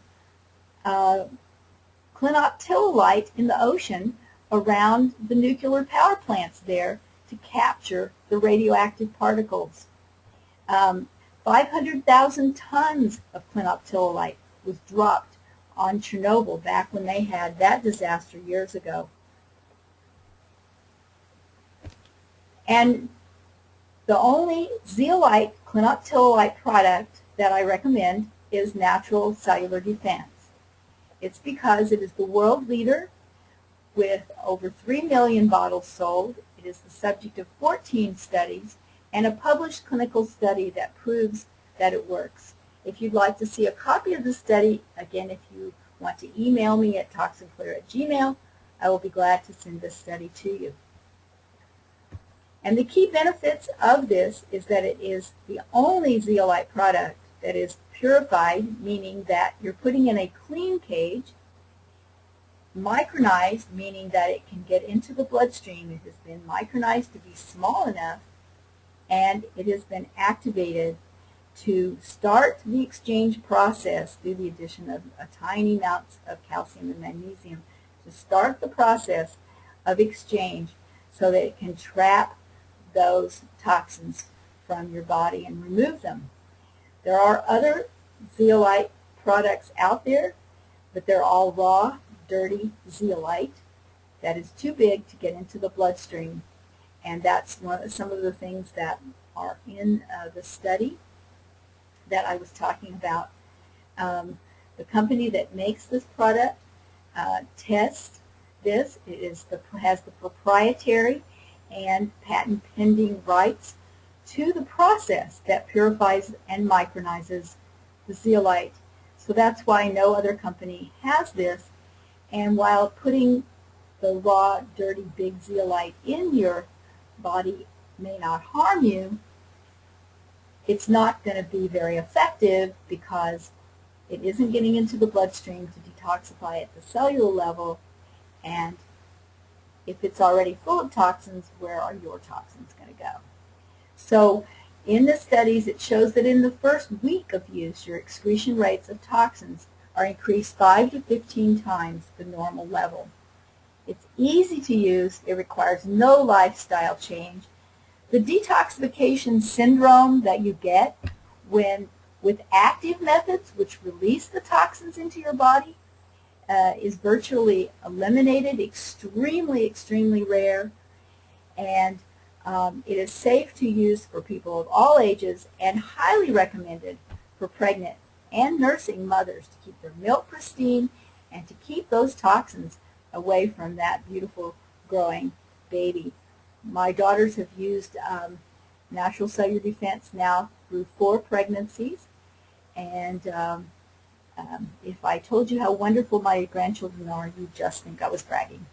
clinoptilolite in the ocean around the nuclear power plants there to capture the radioactive particles. 500,000 tons of clinoptilolite was dropped on Chernobyl back when they had that disaster years ago. And the only zeolite clinoptilolite product that I recommend is Natural Cellular Defense. It's because it is the world leader with over 3 million bottles sold. It is the subject of 14 studies and a published clinical study that proves that it works. If you'd like to see a copy of the study, again, if you want to email me at toxinclear@gmail.com, I will be glad to send this study to you. And the key benefits of this is that it is the only zeolite product that is purified, meaning that you're putting in a clean cage, micronized, meaning that it can get into the bloodstream. It has been micronized to be small enough, and it has been activated to start the exchange process through the addition of a tiny amounts of calcium and magnesium to start the process of exchange so that it can trap those toxins from your body and remove them. There are other zeolite products out there, but they're all raw, dirty zeolite that is too big to get into the bloodstream. And that's some of the things that are in the study that I was talking about. The company that makes this product tests this. It has the proprietary and patent pending rights to the process that purifies and micronizes the zeolite. So that's why no other company has this. And while putting the raw, dirty, big zeolite in your body may not harm you, it's not going to be very effective because it isn't getting into the bloodstream to detoxify at the cellular level, and if it's already full of toxins, where are your toxins going to go? So in the studies, it shows that in the first week of use, your excretion rates of toxins are increased 5 to 15 times the normal level. It's easy to use. It requires no lifestyle change. The detoxification syndrome that you get when with active methods which release the toxins into your body is virtually eliminated, extremely, extremely rare, and it is safe to use for people of all ages and highly recommended for pregnant and nursing mothers to keep their milk pristine and to keep those toxins away from that beautiful growing baby. My daughters have used Natural Cellular Defense now through 4 pregnancies, and if I told you how wonderful my grandchildren are, you'd just think I was bragging.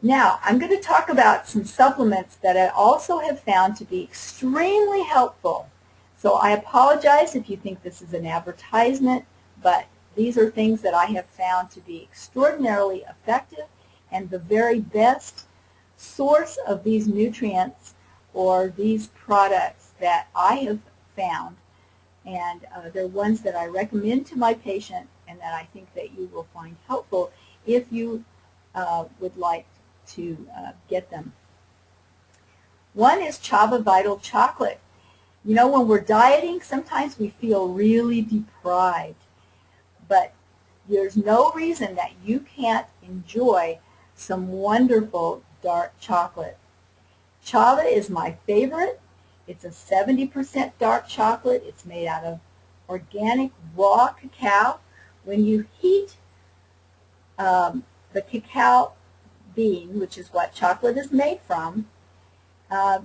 Now, I'm going to talk about some supplements that I also have found to be extremely helpful. So I apologize if you think this is an advertisement, but these are things that I have found to be extraordinarily effective and the very best source of these nutrients or these products that I have found. And they're ones that I recommend to my patient and that I think that you will find helpful if you would like to get them. One is Chava Vital Chocolate. You know, when we're dieting, sometimes we feel really deprived, but there's no reason that you can't enjoy some wonderful dark chocolate. Chava is my favorite. It's a 70% dark chocolate. It's made out of organic raw cacao. When you heat the cacao bean, which is what chocolate is made from,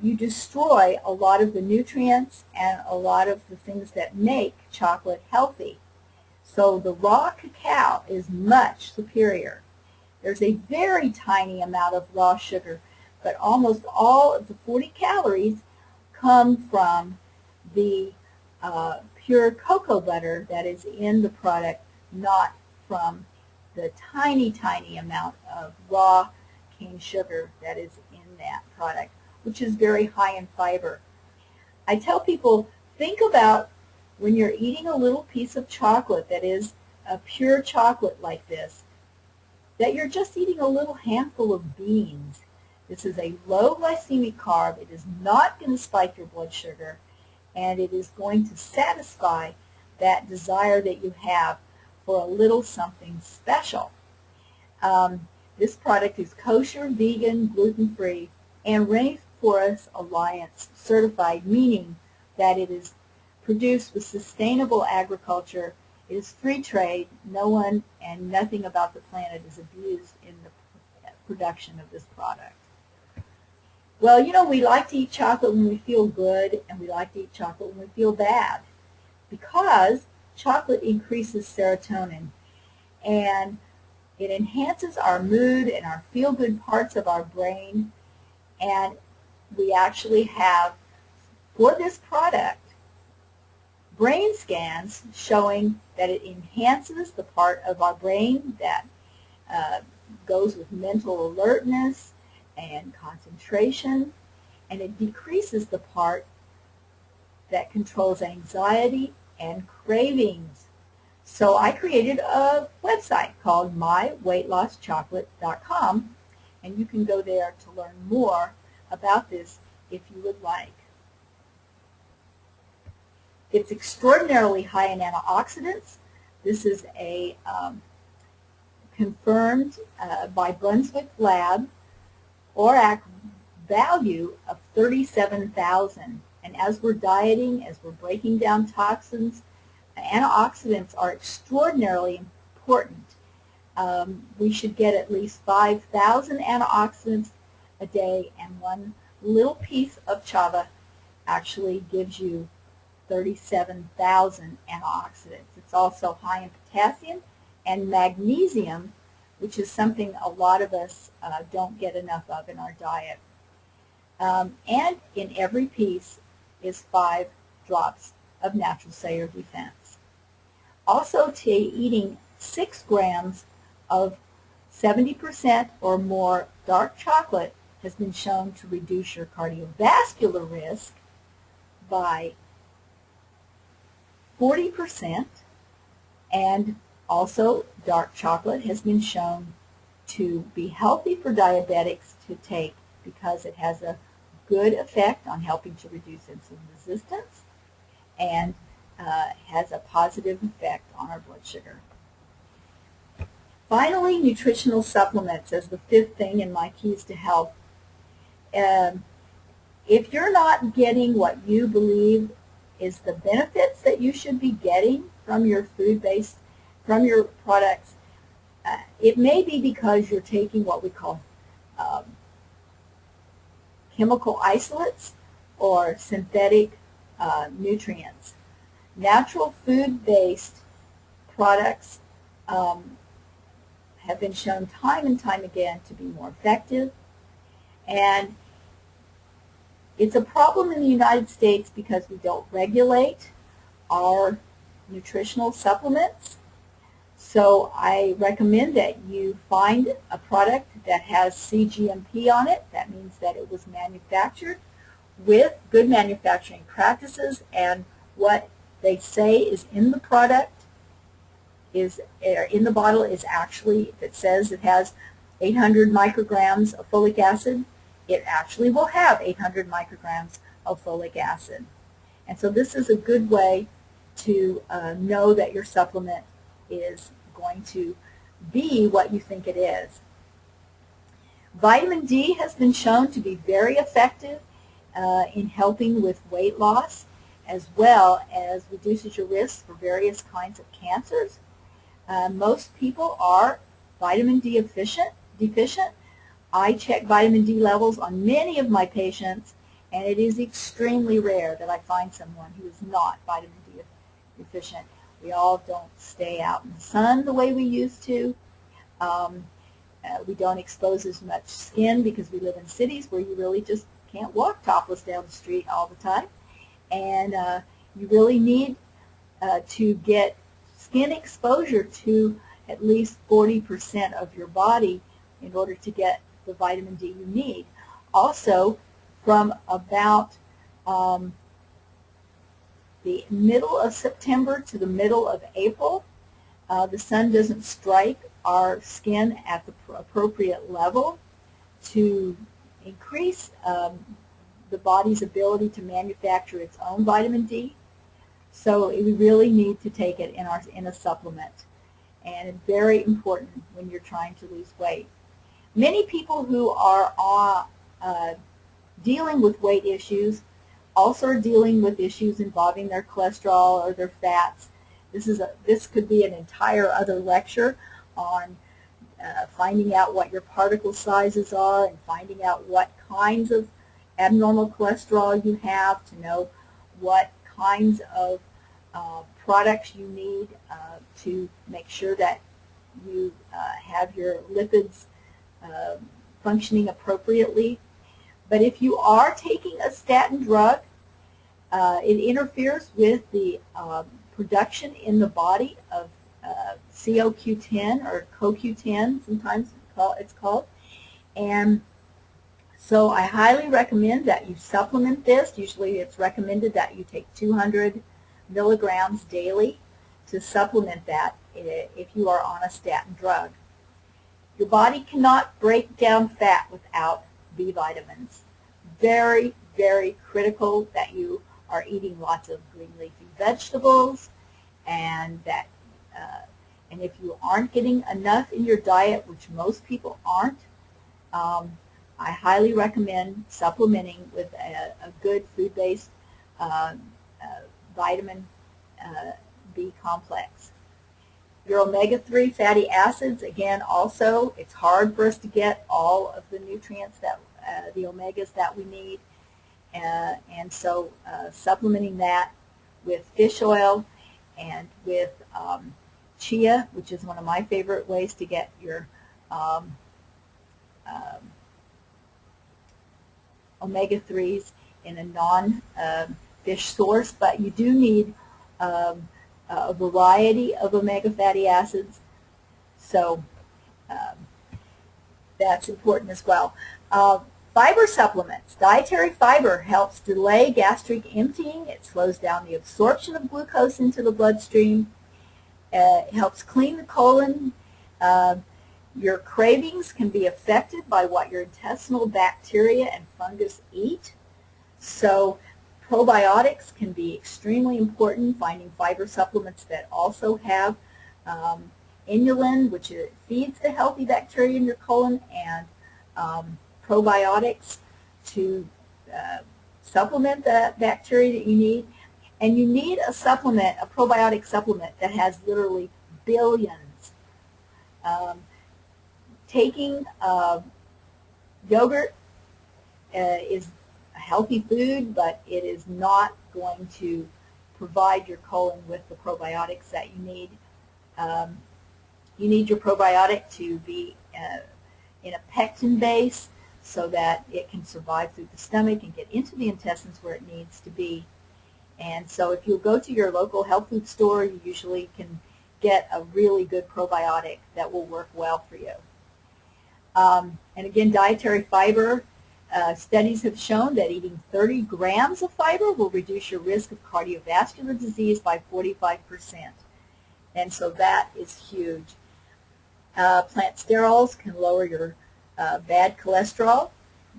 you destroy a lot of the nutrients and a lot of the things that make chocolate healthy. So the raw cacao is much superior. There's a very tiny amount of raw sugar, but almost all of the 40 calories come from the pure cocoa butter that is in the product, not from the tiny, tiny amount of raw cane sugar that is in that product, which is very high in fiber. I tell people, think about when you're eating a little piece of chocolate that is a pure chocolate like this, that you're just eating a little handful of beans. This is a low glycemic carb. It is not going to spike your blood sugar, and it is going to satisfy that desire that you have for a little something special. This product is kosher, vegan, gluten-free, and Rainforest Alliance certified, meaning that it is produced with sustainable agriculture. It is free trade. No one and nothing about the planet is abused in the production of this product. Well, you know, we like to eat chocolate when we feel good, and we like to eat chocolate when we feel bad, because chocolate increases serotonin, and it enhances our mood and our feel-good parts of our brain, and we actually have, for this product, brain scans showing that it enhances the part of our brain that goes with mental alertness and concentration, and it decreases the part that controls anxiety and cravings. So I created a website called myweightlosschocolate.com, and you can go there to learn more about this if you would like. It's extraordinarily high in antioxidants. This is a confirmed by Brunswick Lab ORAC value of 37,000. And as we're dieting, as we're breaking down toxins, antioxidants are extraordinarily important. We should get at least 5,000 antioxidants a day, and one little piece of chava actually gives you 37,000 antioxidants. It's also high in potassium and magnesium, which is something a lot of us don't get enough of in our diet. And in every piece is 5 drops of natural cellular defense. Also, eating 6 grams of 70% or more dark chocolate has been shown to reduce your cardiovascular risk by 40%, and also dark chocolate has been shown to be healthy for diabetics to take because it has a good effect on helping to reduce insulin resistance and has a positive effect on our blood sugar. Finally, nutritional supplements as the 5th thing in my keys to health. If you're not getting what you believe is the benefits that you should be getting from your food-based, from your products, it may be because you're taking what we call chemical isolates or synthetic nutrients. Natural food-based products have been shown time and time again to be more effective, and it's a problem in the United States because we don't regulate our nutritional supplements. So I recommend that you find a product that has CGMP on it. That means that it was manufactured with good manufacturing practices, and what they say is in the product is, or in the bottle, is actually, if it says it has 800 micrograms of folic acid, it actually will have 800 micrograms of folic acid. And so this is a good way to know that your supplement is going to be what you think it is. Vitamin D has been shown to be very effective in helping with weight loss, as well as reduces your risk for various kinds of cancers. Most people are vitamin D deficient. I check vitamin D levels on many of my patients, and it is extremely rare that I find someone who is not vitamin D deficient. We all don't stay out in the sun the way we used to. We don't expose as much skin because we live in cities where you really just can't walk topless down the street all the time. And you really need to get skin exposure to at least 40% of your body in order to get the vitamin D you need. Also, from about the middle of September to the middle of April, the sun doesn't strike our skin at the appropriate level to increase the body's ability to manufacture its own vitamin D. So we really need to take it in a supplement. And it's very important when you're trying to lose weight. Many people who are dealing with weight issues also are dealing with issues involving their cholesterol or their fats. This could be an entire other lecture on finding out what your particle sizes are and finding out what kinds of abnormal cholesterol you have, to know what kinds of products you need to make sure that you have your lipids functioning appropriately. But if you are taking a statin drug, it interferes with the production in the body of CoQ10 or CoQ10, sometimes it's called. And so I highly recommend that you supplement this. Usually it's recommended that you take 200 milligrams daily to supplement that if you are on a statin drug. Your body cannot break down fat without B vitamins. Very, very critical that you are eating lots of green leafy vegetables, and that and if you aren't getting enough in your diet, which most people aren't, I highly recommend supplementing with a good food-based vitamin B complex. Your omega-3 fatty acids, again, also, it's hard for us to get all of the nutrients that, the omegas that we need. And so supplementing that with fish oil and with chia, which is one of my favorite ways to get your omega-3s in a non-fish source, but you do need a variety of omega fatty acids, so that's important as well. Fiber supplements. Dietary fiber helps delay gastric emptying. It slows down the absorption of glucose into the bloodstream. It helps clean the colon. Your cravings can be affected by what your intestinal bacteria and fungus eat. So probiotics can be extremely important, finding fiber supplements that also have inulin, which feeds the healthy bacteria in your colon, and probiotics to supplement the bacteria that you need. And you need a supplement, a probiotic supplement that has literally billions. Taking yogurt is a healthy food, but it is not going to provide your colon with the probiotics that you need. You need your probiotic to be in a pectin base so that it can survive through the stomach and get into the intestines where it needs to be. And so if you go to your local health food store, you usually can get a really good probiotic that will work well for you. And again, dietary fiber, studies have shown that eating 30 grams of fiber will reduce your risk of cardiovascular disease by 45%. And so that is huge. Plant sterols can lower your bad cholesterol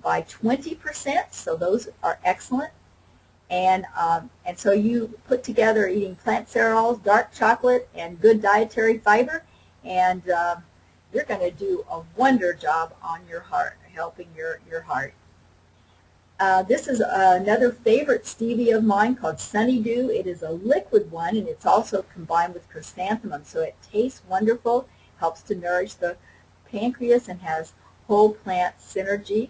by 20%, so those are excellent. And so you put together eating plant sterols, dark chocolate, and good dietary fiber, and you're going to do a wonder job on your heart, helping your heart. This is another favorite stevia of mine called Sunny Dew. It is a liquid one, and it's also combined with chrysanthemum, so it tastes wonderful, helps to nourish the pancreas, and has whole plant synergy.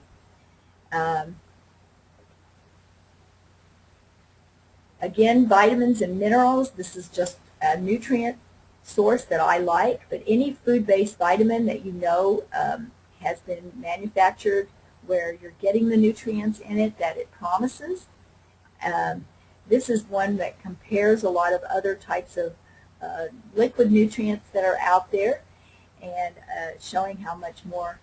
Again, vitamins and minerals. This is just a nutrient source that I like, but any food-based vitamin that you know has been manufactured where you're getting the nutrients in it that it promises. This is one that compares a lot of other types of liquid nutrients that are out there, and showing how much more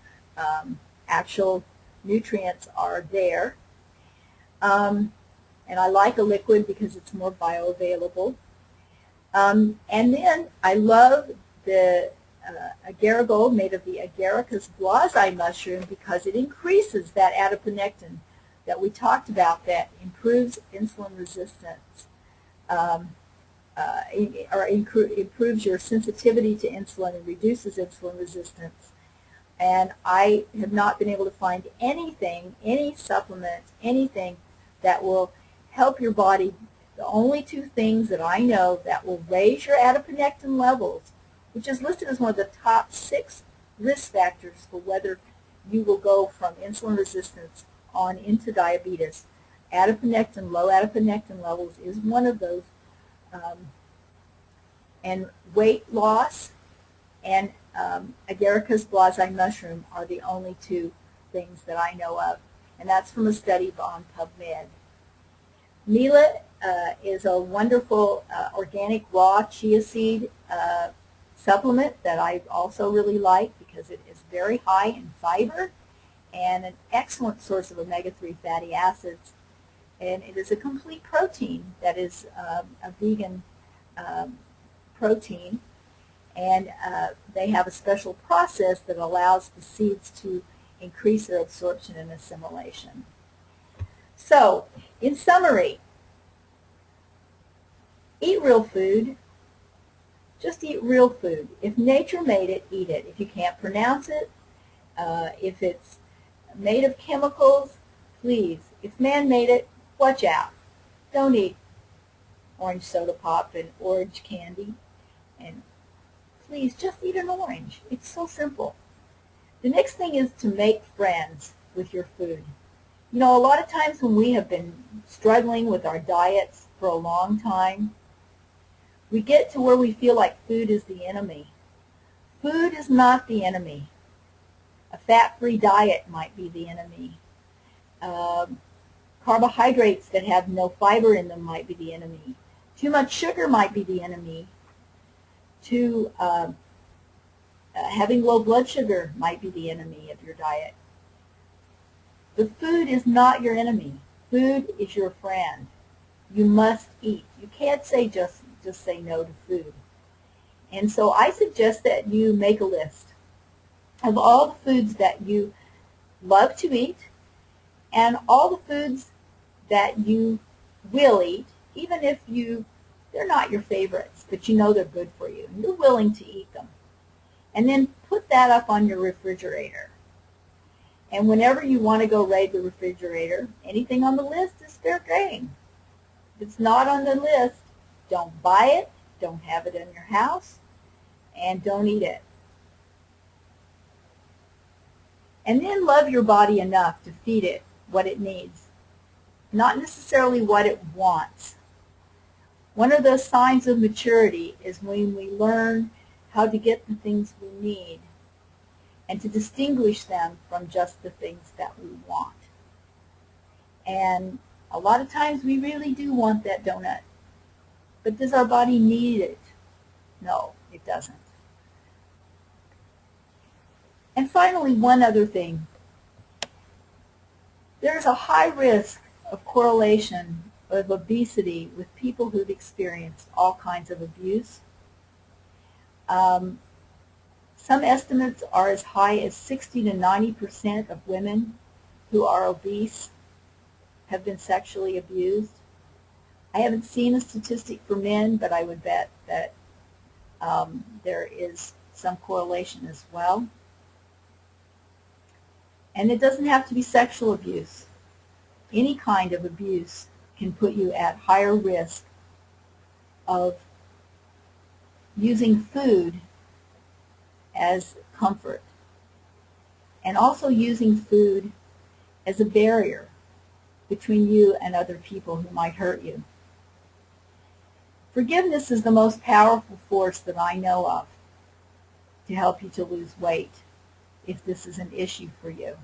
actual nutrients are there. And I like a liquid because it's more bioavailable. And then I love the agar-gold made of the Agaricus blasi mushroom because it increases that adiponectin that we talked about that improves insulin resistance, or improves your sensitivity to insulin and reduces insulin resistance. And I have not been able to find anything, any supplement, anything that will help your body. The only two things that I know that will raise your adiponectin levels, which is listed as one of the top 6 risk factors for whether you will go from insulin resistance on into diabetes. Adiponectin, low adiponectin levels is one of those. And weight loss and Agaricus blasi mushroom are the only two things that I know of. And that's from a study on PubMed. Millet is a wonderful organic raw chia seed supplement that I also really like because it is very high in fiber and an excellent source of omega-3 fatty acids. And it is a complete protein that is a vegan protein. And they have a special process that allows the seeds to increase their absorption and assimilation. So, in summary, eat real food. Just eat real food. If nature made it, eat it. If you can't pronounce it, if it's made of chemicals, please. If man made it, watch out. Don't eat orange soda pop and orange candy. And please just eat an orange. It's so simple. The next thing is to make friends with your food. You know, a lot of times when we have been struggling with our diets for a long time, we get to where we feel like food is the enemy. Food is not the enemy. A fat-free diet might be the enemy. Carbohydrates that have no fiber in them might be the enemy. Too much sugar might be the enemy. Having low blood sugar might be the enemy of your diet. The food is not your enemy. Food is your friend. You must eat. You can't say just say no to food. And so I suggest that you make a list of all the foods that you love to eat and all the foods that you will eat, even if they're not your favorites, but you know they're good for you and you're willing to eat them. And then put that up on your refrigerator. And whenever you want to go raid the refrigerator, anything on the list is fair game. If it's not on the list, don't buy it, don't have it in your house, and don't eat it. And then love your body enough to feed it what it needs, not necessarily what it wants. One of those signs of maturity is when we learn how to get the things we need and to distinguish them from just the things that we want. And a lot of times we really do want that donut. But does our body need it? No, it doesn't. And finally, one other thing. There's a high risk of correlation of obesity with people who've experienced all kinds of abuse. Some estimates are as high as 60 to 90% of women who are obese have been sexually abused. I haven't seen a statistic for men, but I would bet that there is some correlation as well. And it doesn't have to be sexual abuse. Any kind of abuse can put you at higher risk of using food as comfort and also using food as a barrier between you and other people who might hurt you. Forgiveness is the most powerful force that I know of to help you to lose weight if this is an issue for you.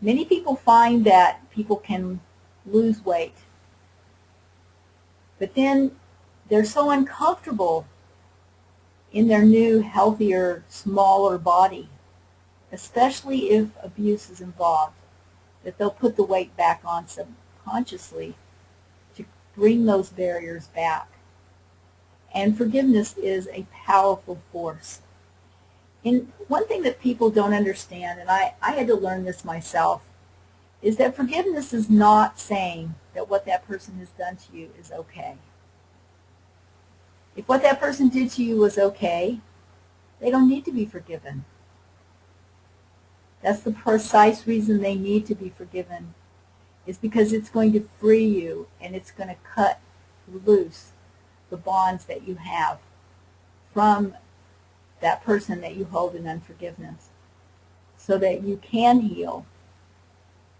Many people find that people can lose weight, but then they're so uncomfortable in their new, healthier, smaller body, especially if abuse is involved, that they'll put the weight back on subconsciously to bring those barriers back. And forgiveness is a powerful force. And one thing that people don't understand, and I had to learn this myself, is that forgiveness is not saying that what that person has done to you is okay. If what that person did to you was okay, they don't need to be forgiven. That's the precise reason they need to be forgiven, is because it's going to free you and it's going to cut loose the bonds that you have from that person that you hold in unforgiveness, so that you can heal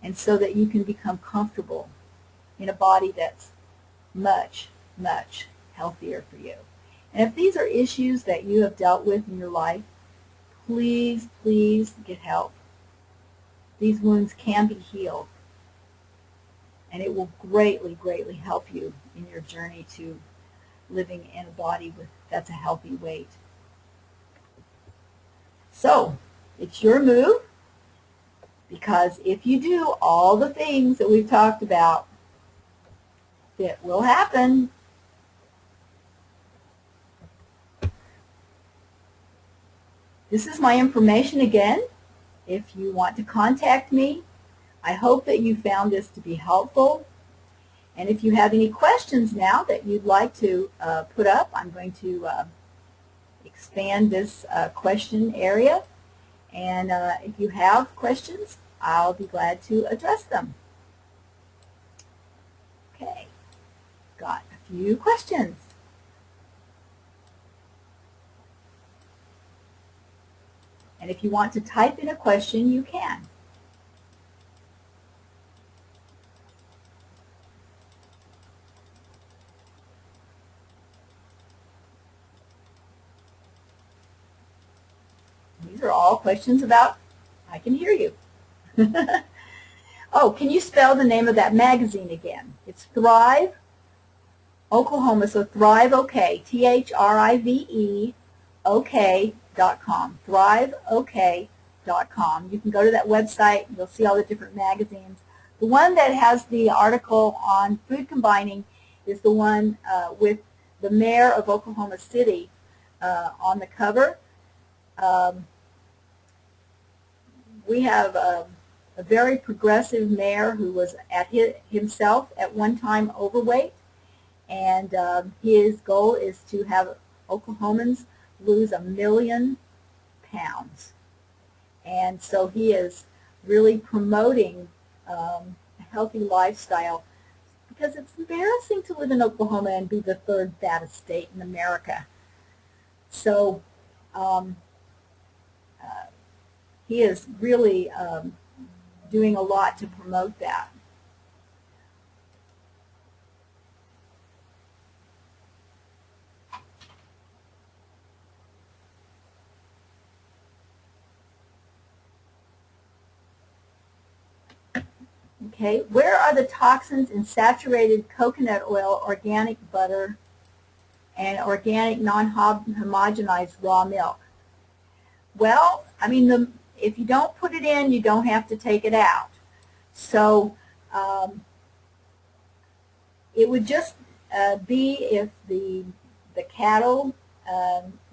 and so that you can become comfortable in a body that's much, much healthier for you. And if these are issues that you have dealt with in your life, please, please get help. These wounds can be healed, and it will greatly, greatly help you in your journey to living in a body that's a healthy weight. So, it's your move, because if you do all the things that we've talked about, it will happen. This is my information again. If you want to contact me, I hope that you found this to be helpful. And if you have any questions now that you'd like to put up, I'm going to expand this question area. And if you have questions, I'll be glad to address them. Okay, got a few questions. And if you want to type in a question, you can. These are all questions about, I can hear you. Oh, can you spell the name of that magazine again? It's Thrive Oklahoma, so Thrive OK, THRIVE OK.com, thriveok.com. You can go to that website, you'll see all the different magazines. The one that has the article on food combining is the one with the mayor of Oklahoma City on the cover. We have a very progressive mayor who was himself at one time overweight, and his goal is to have Oklahomans lose 1 million pounds. And so he is really promoting a healthy lifestyle, because it's embarrassing to live in Oklahoma and be the third fattest state in America. So he is really doing a lot to promote that. Okay, where are the toxins in saturated coconut oil, organic butter, and organic non-homogenized raw milk? Well, I mean, if you don't put it in, you don't have to take it out. So it would just be if the cattle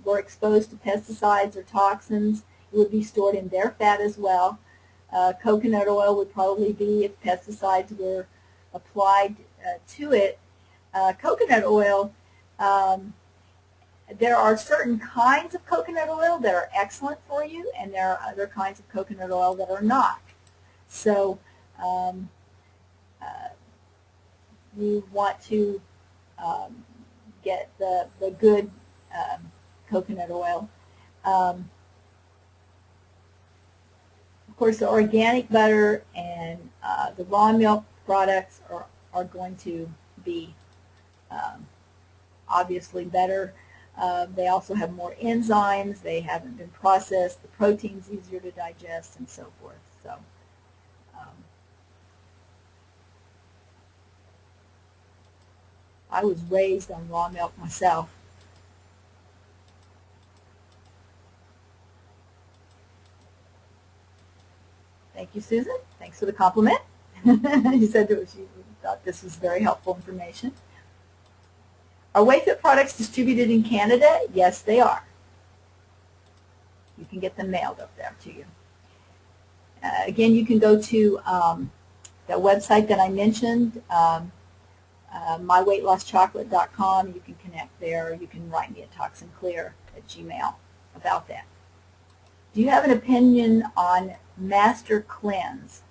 were exposed to pesticides or toxins, it would be stored in their fat as well. Coconut oil would probably be if pesticides were applied to it. Coconut oil, there are certain kinds of coconut oil that are excellent for you, and there are other kinds of coconut oil that are not. So you want to get the good coconut oil. Of course, the organic butter and the raw milk products are going to be obviously better. They also have more enzymes. They haven't been processed. The protein's easier to digest, and so forth. So I was raised on raw milk myself. Thank you, Susan. Thanks for the compliment. You said that you thought this was very helpful information. Are WayFit products distributed in Canada? Yes, they are. You can get them mailed up there to you. Again, you can go to that website that I mentioned, myweightlosschocolate.com. You can connect there. You can write me at toxinclear@gmail about that. Do you have an opinion on Master Cleanse?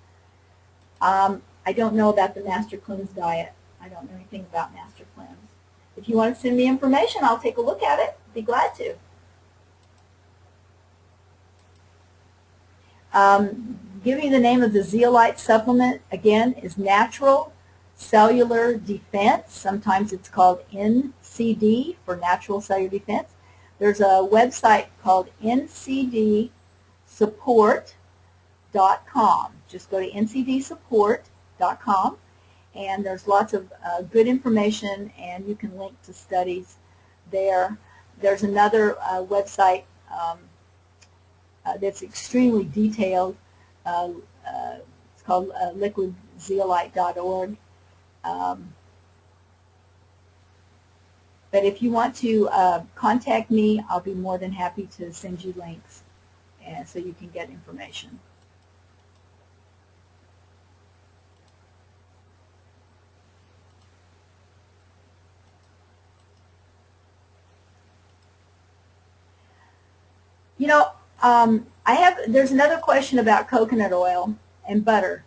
I don't know about the Master Cleanse diet. I don't know anything about Master Cleanse. If you want to send me information, I'll take a look at it. Be glad to. Give me the name of the zeolite supplement. Again, is Natural Cellular Defense. Sometimes it's called NCD for Natural Cellular Defense. There's a website called ncdsupport.com. Just go to ncdsupport.com, and there's lots of good information, and you can link to studies there. There's another website that's extremely detailed. It's called liquidzeolite.org. But if you want to contact me, I'll be more than happy to send you links so you can get information. You know, there's another question about coconut oil and butter.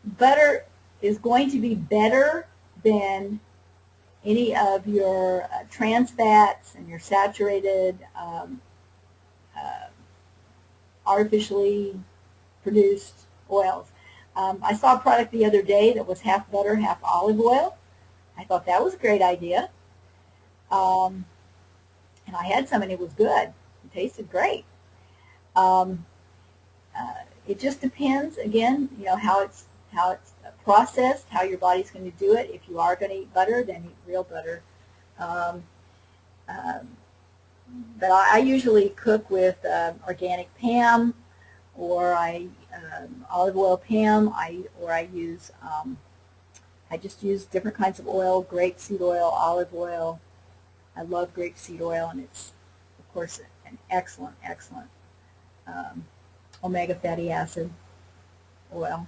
Butter is going to be better than any of your trans fats and your saturated, artificially produced oils. I saw a product the other day that was half butter, half olive oil. I thought that was a great idea. And I had some and it was good. It tasted great. It just depends, again, you know, how it's processed, how your body's going to do it. If you are going to eat butter, then eat real butter. But I usually cook with organic Pam, or olive oil Pam, or I use I just use different kinds of oil: grapeseed oil, olive oil. I love grapeseed oil, and it's of course an excellent omega fatty acid oil.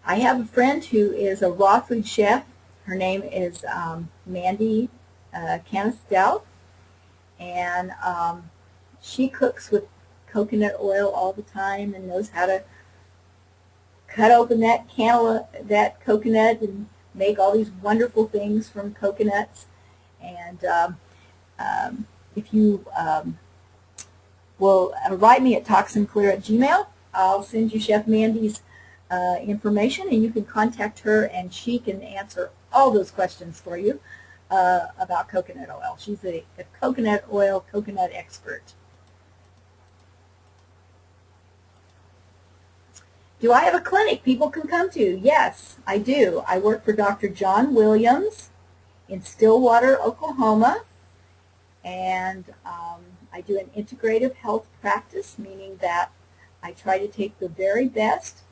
I have a friend who is a raw food chef. Her name is Mandy Canistel, and she cooks with coconut oil all the time and knows how to cut open that coconut and make all these wonderful things from coconuts. And if you will write me at toxinclear@gmail.com, I'll send you Chef Mandy's information, and you can contact her, and she can answer all those questions for you about coconut oil. She's a coconut expert. Do I have a clinic people can come to? Yes, I do. I work for Dr. John Williams in Stillwater, Oklahoma, and I do an integrative health practice, meaning that I try to take the very best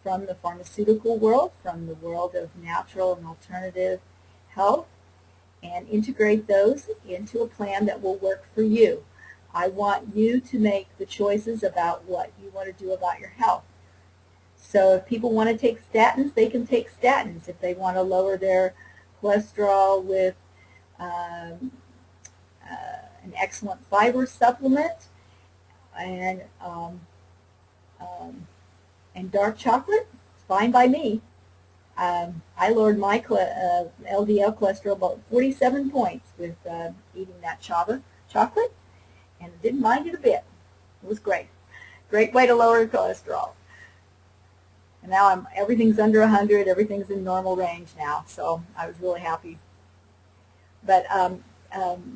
from the pharmaceutical world, from the world of natural and alternative health, and integrate those into a plan that will work for you. I want you to make the choices about what you want to do about your health. So if people want to take statins, they can take statins. If they want to lower their cholesterol with an excellent fiber supplement and dark chocolate, it's fine by me. I lowered my LDL cholesterol about 47 points with eating that chocolate, and I didn't mind it a bit. It was great. Great way to lower cholesterol. And now everything's under 100, everything's in normal range now, so I was really happy. But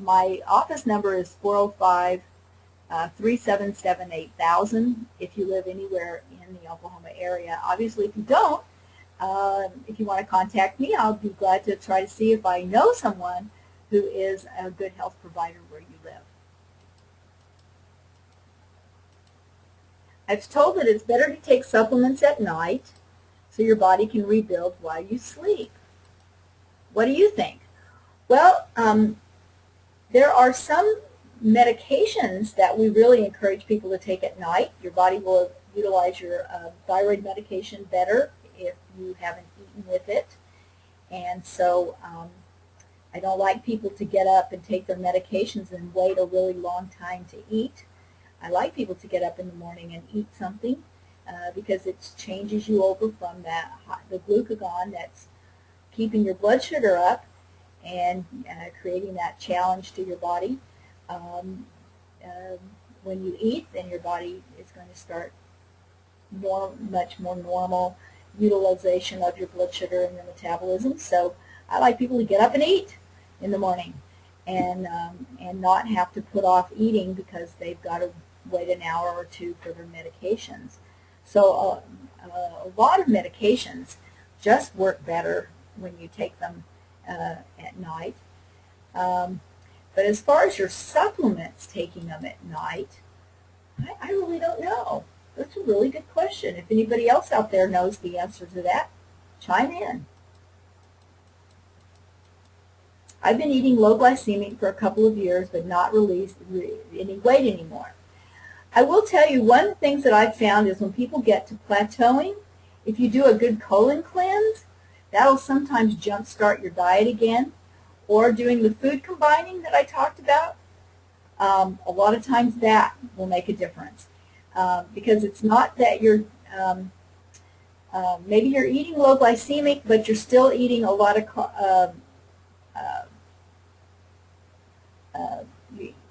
my office number is 405-377-8000 if you live anywhere in the Oklahoma area. Obviously, if you don't, if you want to contact me, I'll be glad to try to see if I know someone who is a good health provider where you live. I was told that it's better to take supplements at night so your body can rebuild while you sleep. What do you think? Well, there are some medications that we really encourage people to take at night. Your body will utilize your thyroid medication better if you haven't eaten with it. And so I don't like people to get up and take their medications and wait a really long time to eat. I like people to get up in the morning and eat something because it changes you over from the glucagon that's keeping your blood sugar up and creating that challenge to your body. When you eat, then your body is going to start much more normal utilization of your blood sugar and your metabolism. So I like people to get up and eat in the morning and not have to put off eating because they've got to wait an hour or two for their medications. So a lot of medications just work better when you take them at night. But as far as your supplements, taking them at night, I really don't know. That's a really good question. If anybody else out there knows the answer to that, chime in. I've been eating low glycemic for a couple of years, but not released any weight anymore. I will tell you, one of the things that I've found is when people get to plateauing, if you do a good colon cleanse, that'll sometimes jumpstart your diet again. Or doing the food combining that I talked about, a lot of times that will make a difference. Because it's not that you're Maybe you're eating low glycemic, but you're still eating a lot of,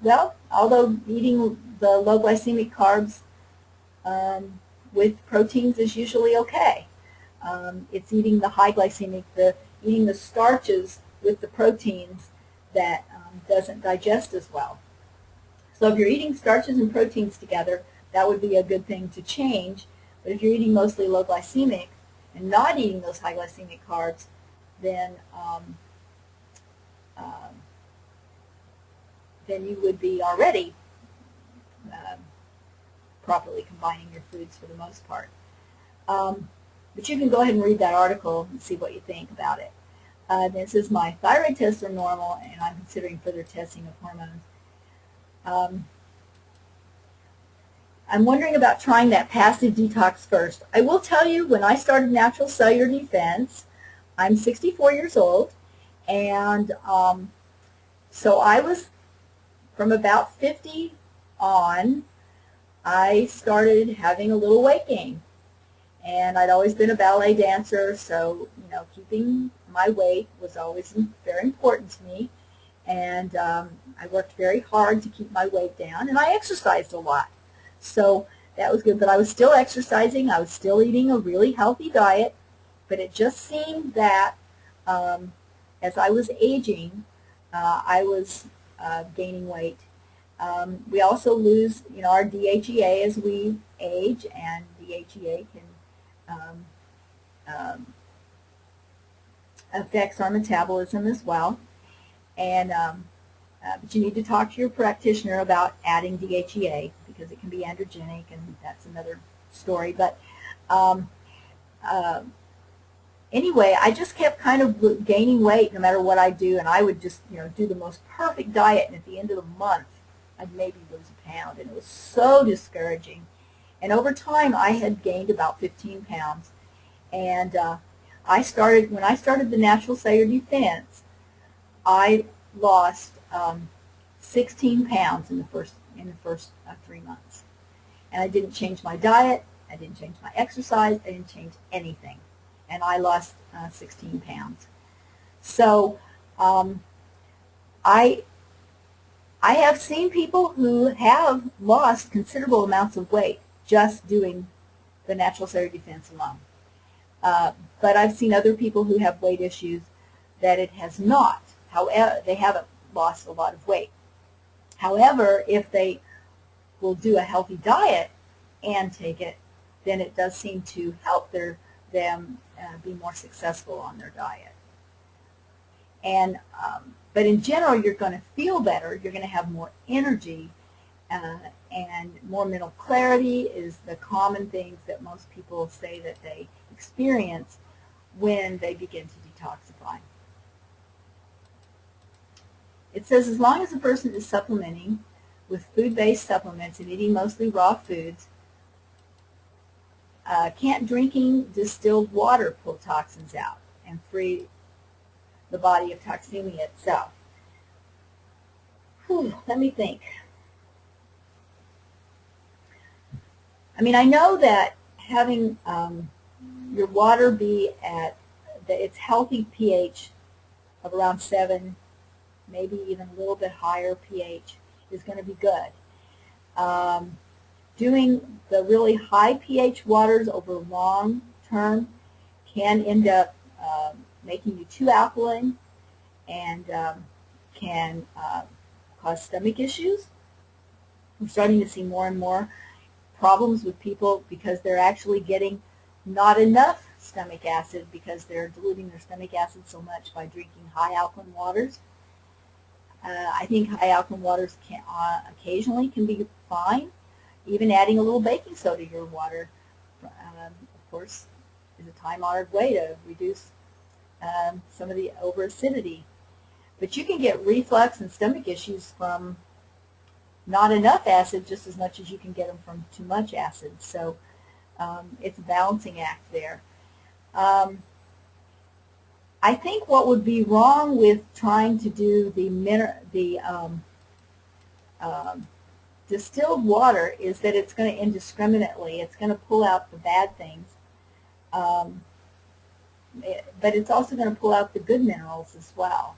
well, although eating the low glycemic carbs with proteins is usually okay. It's eating the high glycemic, eating the starches with the proteins that doesn't digest as well. So if you're eating starches and proteins together, that would be a good thing to change. But if you're eating mostly low glycemic and not eating those high glycemic carbs, then you would be already properly combining your foods for the most part. But you can go ahead and read that article and see what you think about it. Then it says, my thyroid tests are normal, and I'm considering further testing of hormones. I'm wondering about trying that passive detox first. I will tell you, when I started Natural Cellular Defense, I'm 64 years old, and so I was, from about 50 on, I started having a little weight gain. And I'd always been a ballet dancer, so, you know, keeping my weight was always very important to me. And I worked very hard to keep my weight down, and I exercised a lot. So that was good, but I was still exercising. I was still eating a really healthy diet, but it just seemed that as I was aging, I was gaining weight. We also lose, you know, our DHEA as we age, and DHEA can affects our metabolism as well. And but you need to talk to your practitioner about adding DHEA, because it can be androgenic, and that's another story. But anyway, I just kept kind of gaining weight no matter what I do, and I would just, you know, do the most perfect diet, and at the end of the month, I'd maybe lose a pound, and it was so discouraging. And over time, I had gained about 15 pounds, and when I started the Natural Cellular Defense, I lost 16 pounds in the first 3 months. And I didn't change my diet, I didn't change my exercise, I didn't change anything. And I lost 16 pounds. So I have seen people who have lost considerable amounts of weight just doing the Natural Cellular Defense alone. But I've seen other people who have weight issues that it has not. However, they haven't lost a lot of weight. However, if they will do a healthy diet and take it, then it does seem to help them be more successful on their diet. And but in general, you're going to feel better. You're going to have more energy, and more mental clarity is the common things that most people say that they experience when they begin to detoxify. It says, as long as a person is supplementing with food-based supplements and eating mostly raw foods, can't drinking distilled water pull toxins out and free the body of toxemia itself? Whew, let me think. I mean, I know that having your water be at its healthy pH of around 7, maybe even a little bit higher pH, is going to be good. Doing the really high pH waters over long term can end up making you too alkaline, and can cause stomach issues. I'm starting to see more and more problems with people because they're actually getting not enough stomach acid because they're diluting their stomach acid so much by drinking high alkaline waters. I think high alkaline waters occasionally can be fine. Even adding a little baking soda to your water, of course, is a time-honored way to reduce some of the over-acidity. But you can get reflux and stomach issues from not enough acid just as much as you can get them from too much acid. So it's a balancing act there. I think what would be wrong with trying to do the distilled water is that it's going to indiscriminately, it's going to pull out the bad things Um, but it's also going to pull out the good minerals as well.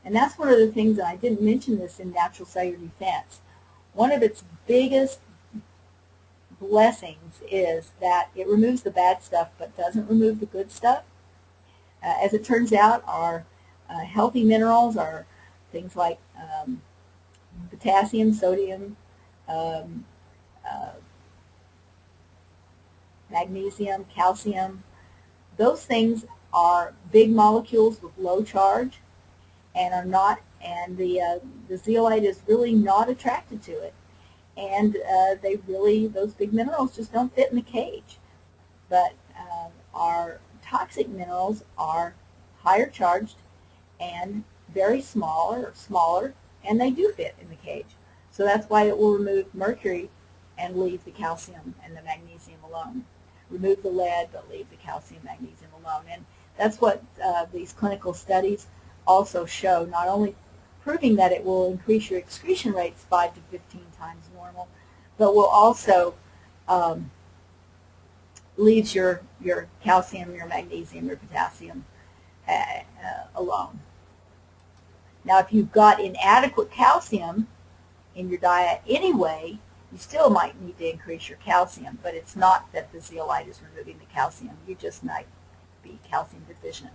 And that's one of the things, that I didn't mention this in natural cellular defense. One of its biggest blessings is that it removes the bad stuff but doesn't remove the good stuff. As it turns out, our healthy minerals are things like potassium, sodium, um, uh, magnesium, calcium. Those things are big molecules with low charge and are not, and the zeolite is really not attracted to it. And those big minerals just don't fit in the cage. But our toxic minerals are higher charged and very smaller, and they do fit in the cage. So that's why it will remove mercury and leave the calcium and the magnesium alone. Remove the lead, but leave the calcium, magnesium alone. And that's what these clinical studies also show, not only proving that it will increase your excretion rates 5 to 15 times normal, but will also leaves your calcium, your magnesium, your potassium alone. Now, if you've got inadequate calcium in your diet anyway, you still might need to increase your calcium, but it's not that the zeolite is removing the calcium. You just might be calcium deficient.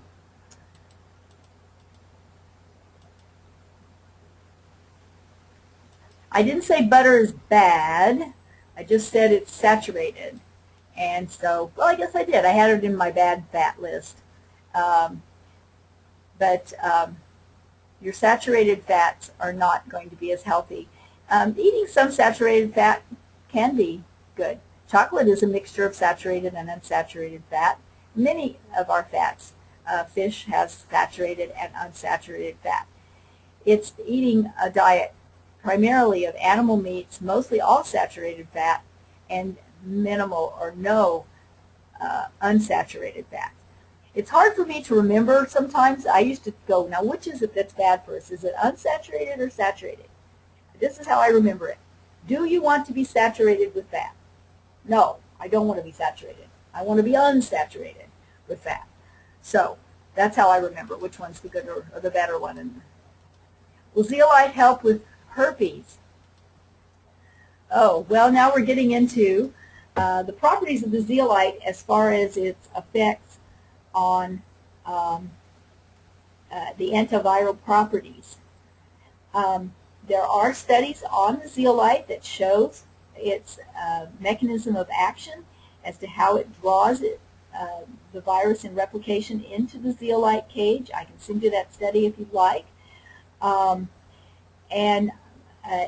I didn't say butter is bad. I just said it's saturated. And so, well, I guess I did. I had it in my bad fat list. But your saturated fats are not going to be as healthy. Eating some saturated fat can be good. Chocolate is a mixture of saturated and unsaturated fat. Many of our fats, fish has saturated and unsaturated fat. It's eating a diet primarily of animal meats, mostly all saturated fat, and minimal or no unsaturated fat. It's hard for me to remember sometimes. I used to go, now which is it that's bad for us? Is it unsaturated or saturated? This is how I remember it. Do you want to be saturated with fat? No, I don't want to be saturated. I want to be unsaturated with fat. So that's how I remember which one's the good or the better one. And will zeolite help with herpes? Oh, well, now we're getting into the properties of the zeolite as far as its effects on the antiviral properties. There are studies on the zeolite that shows its mechanism of action as to how it draws the virus in replication into the zeolite cage. I can send you that study if you'd like.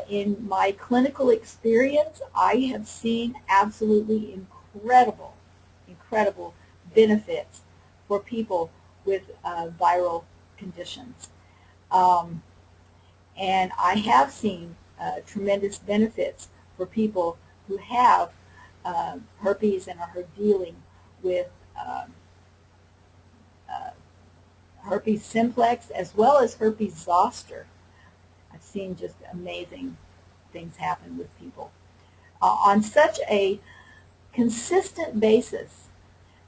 In my clinical experience, I have seen absolutely incredible benefits for people with viral conditions. And I have seen tremendous benefits for people who have herpes and are dealing with herpes simplex as well as herpes zoster. I've seen just amazing things happen with people on such a consistent basis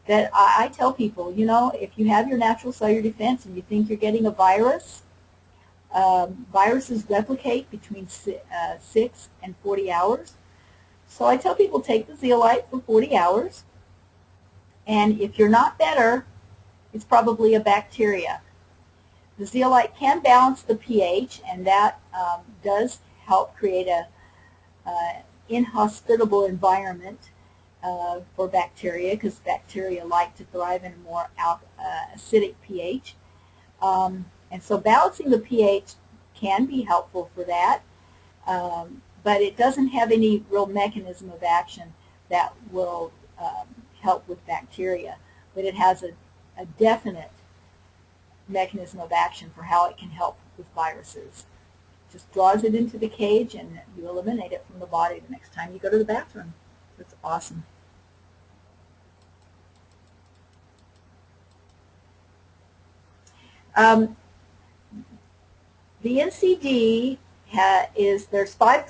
that I tell people, you know, if you have your natural cellular defense and you think you're getting a virus, viruses replicate between 6 and 40 hours. So I tell people take the zeolite for 40 hours, and if you're not better, it's probably a bacteria. The zeolite can balance the pH, and that does help create a inhospitable environment for bacteria, because bacteria like to thrive in a more acidic pH. And so balancing the pH can be helpful for that, but it doesn't have any real mechanism of action that will help with bacteria. But it has a definite mechanism of action for how it can help with viruses. It just draws it into the cage and you eliminate it from the body the next time you go to the bathroom. It's awesome. The NCD there's 5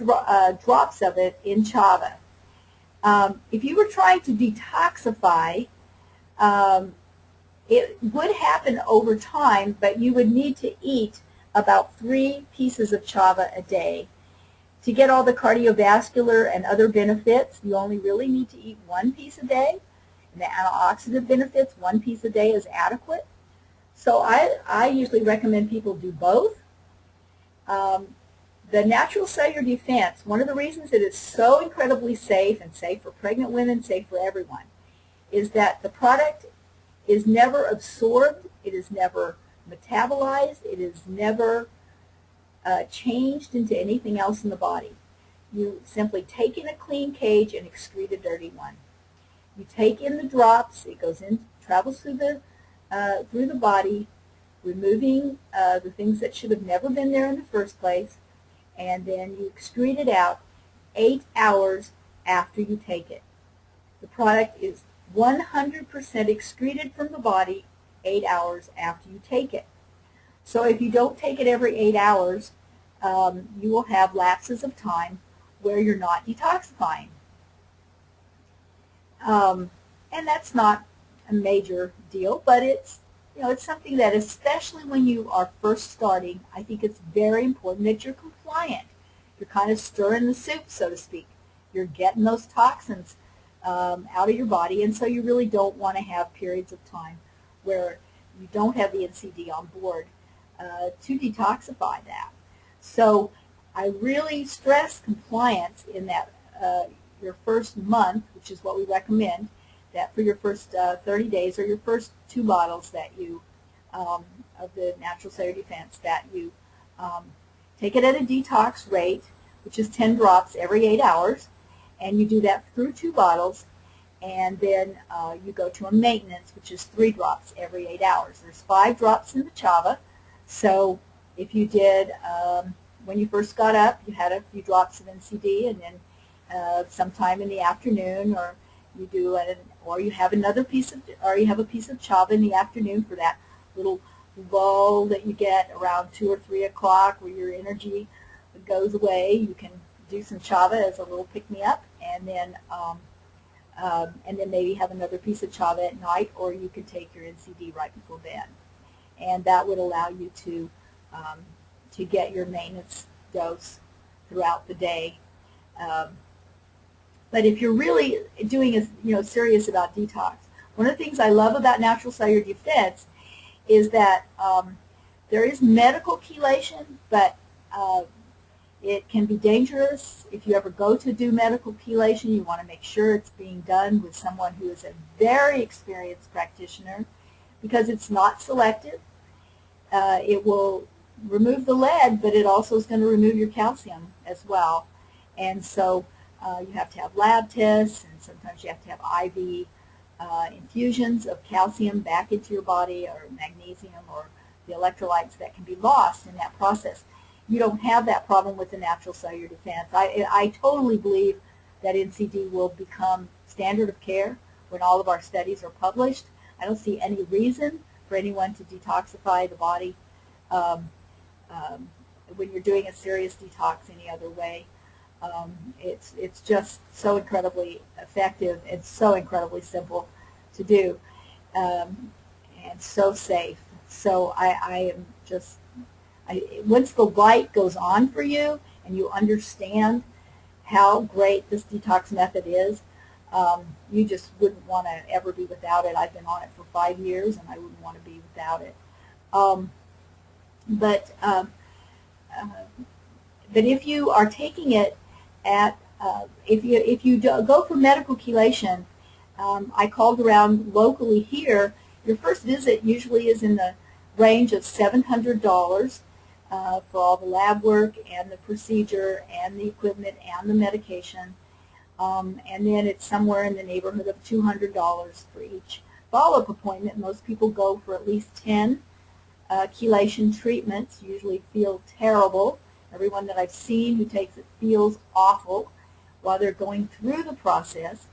drops of it in chava. If you were trying to detoxify It would happen over time, but you would need to eat about 3 pieces of chava a day. To get all the cardiovascular and other benefits, you only really need to eat 1 piece a day. And the antioxidant benefits, 1 piece a day is adequate. So I usually recommend people do both. The natural cellular defense, one of the reasons it is so incredibly safe, and safe for pregnant women, safe for everyone, is that the product is never absorbed, it is never metabolized, it is never changed into anything else in the body. You simply take in a clean cage and excrete a dirty one. You take in the drops, it goes in, travels through the body, removing the things that should have never been there in the first place, and then you excrete it out 8 hours after you take it. The product is 100% excreted from the body 8 hours after you take it. So if you don't take it every 8 hours, you will have lapses of time where you're not detoxifying. And that's not a major deal, but it's something that, especially when you are first starting, I think it's very important that you're compliant. You're kind of stirring the soup, so to speak. You're getting those toxins out of your body, and so you really don't want to have periods of time where you don't have the NCD on board to detoxify that. So I really stress compliance in that your first month, which is what we recommend, that for your first 30 days or your first 2 bottles that you of the natural cellular defense, that you take it at a detox rate, which is 10 drops every 8 hours, and you do that through 2 bottles, and then you go to a maintenance, which is 3 drops every 8 hours. There's 5 drops in the chava, so if you did, when you first got up, you had a few drops of NCD, and then sometime in the afternoon, or you do or you have another piece of, or you have a piece of chava in the afternoon for that little lull that you get around 2 or 3 o'clock where your energy goes away. You can do some chava as a little pick-me-up, and then maybe have another piece of chava at night, or you could take your NCD right before bed, and that would allow you to get your maintenance dose throughout the day. But if you're really doing serious about detox, one of the things I love about natural cellular defense is that there is medical chelation, but it can be dangerous. If you ever go to do medical chelation, you want to make sure it's being done with someone who is a very experienced practitioner, because it's not selective. It will remove the lead, but it also is going to remove your calcium as well. And so you have to have lab tests, and sometimes you have to have IV infusions of calcium back into your body, or magnesium, or the electrolytes that can be lost in that process. You don't have that problem with the natural cellular defense. I totally believe that NCD will become standard of care when all of our studies are published. I don't see any reason for anyone to detoxify the body when you're doing a serious detox any other way. It's just so incredibly effective and so incredibly simple to do, and so safe. So I am just, once the light goes on for you and you understand how great this detox method is, you just wouldn't want to ever be without it. I've been on it for 5 years, and I wouldn't want to be without it. But if you are taking it at, if you go for medical chelation, I called around locally here. Your first visit usually is in the range of $700 for all the lab work and the procedure and the equipment and the medication. And then it's somewhere in the neighborhood of $200 for each follow-up appointment. Most people go for at least 10 chelation treatments, usually feel terrible. Everyone that I've seen who takes it feels awful while they're going through the process.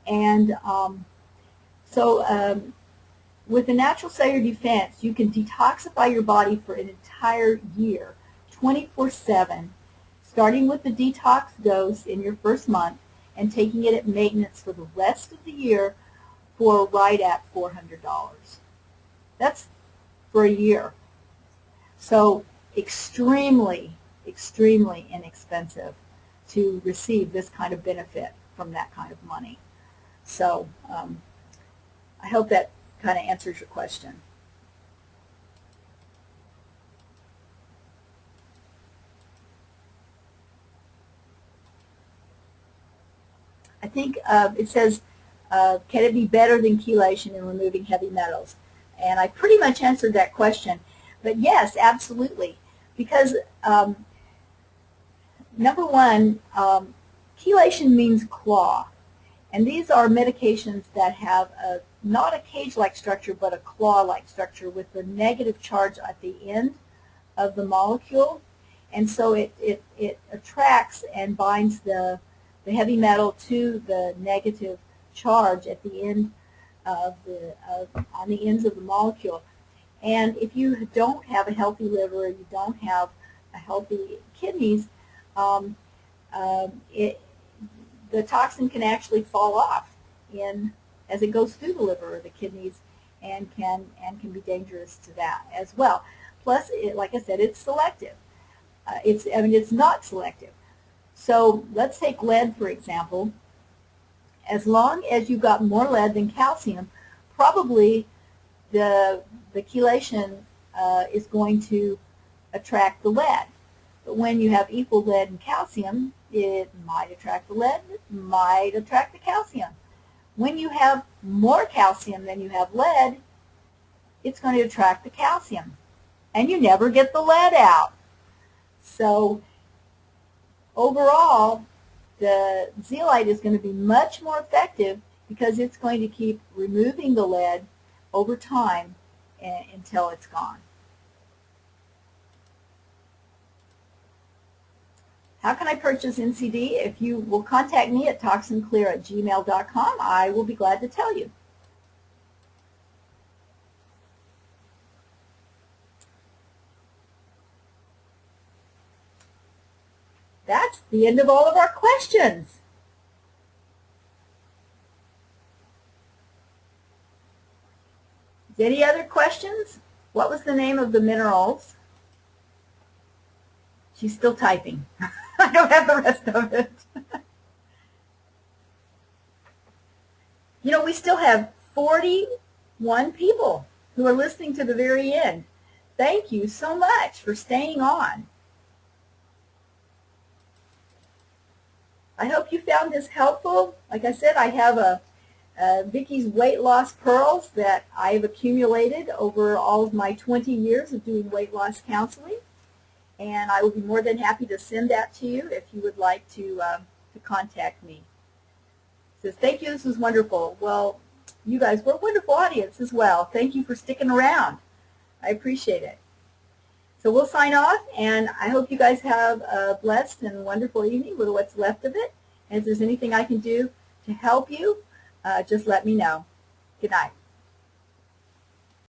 And with the natural cellular defense, you can detoxify your body for an entire year, 24/7, starting with the detox dose in your first month and taking it at maintenance for the rest of the year for right at $400. That's for a year. So extremely, extremely inexpensive to receive this kind of benefit from that kind of money. So I hope that kind of answers your question. I think it says, can it be better than chelation in removing heavy metals? And I pretty much answered that question. But yes, absolutely. Because number one, chelation means claw. And these are medications that have not a cage-like structure, but a claw-like structure with the negative charge at the end of the molecule. And so it attracts and binds the heavy metal to the negative charge at the end of on the ends of the molecule. And if you don't have a healthy liver, you don't have a healthy kidneys, the toxin can actually fall off as it goes through the liver or the kidneys, and can be dangerous to that as well. Plus, like I said, it's selective. It's not selective. So let's take lead, for example. As long as you've got more lead than calcium, probably the chelation is going to attract the lead. But when you have equal lead and calcium, it might attract the lead, it might attract the calcium. When you have more calcium than you have lead, it's going to attract the calcium. And you never get the lead out. So overall, the zeolite is going to be much more effective because it's going to keep removing the lead over time until it's gone. How can I purchase NCD? If you will contact me at toxinclear@gmail.com, I will be glad to tell you. That's the end of all of our questions. Any other questions? What was the name of the minerals? She's still typing. I don't have the rest of it. You know, we still have 41 people who are listening to the very end. Thank you so much for staying on. I hope you found this helpful. Like I said, I have Vicki's weight loss pearls that I've accumulated over all of my 20 years of doing weight loss counseling. And I will be more than happy to send that to you if you would like to contact me. It says, thank you, this was wonderful. Well, you guys were a wonderful audience as well. Thank you for sticking around. I appreciate it. So we'll sign off, and I hope you guys have a blessed and wonderful evening with what's left of it. And if there's anything I can do to help you, just let me know. Good night.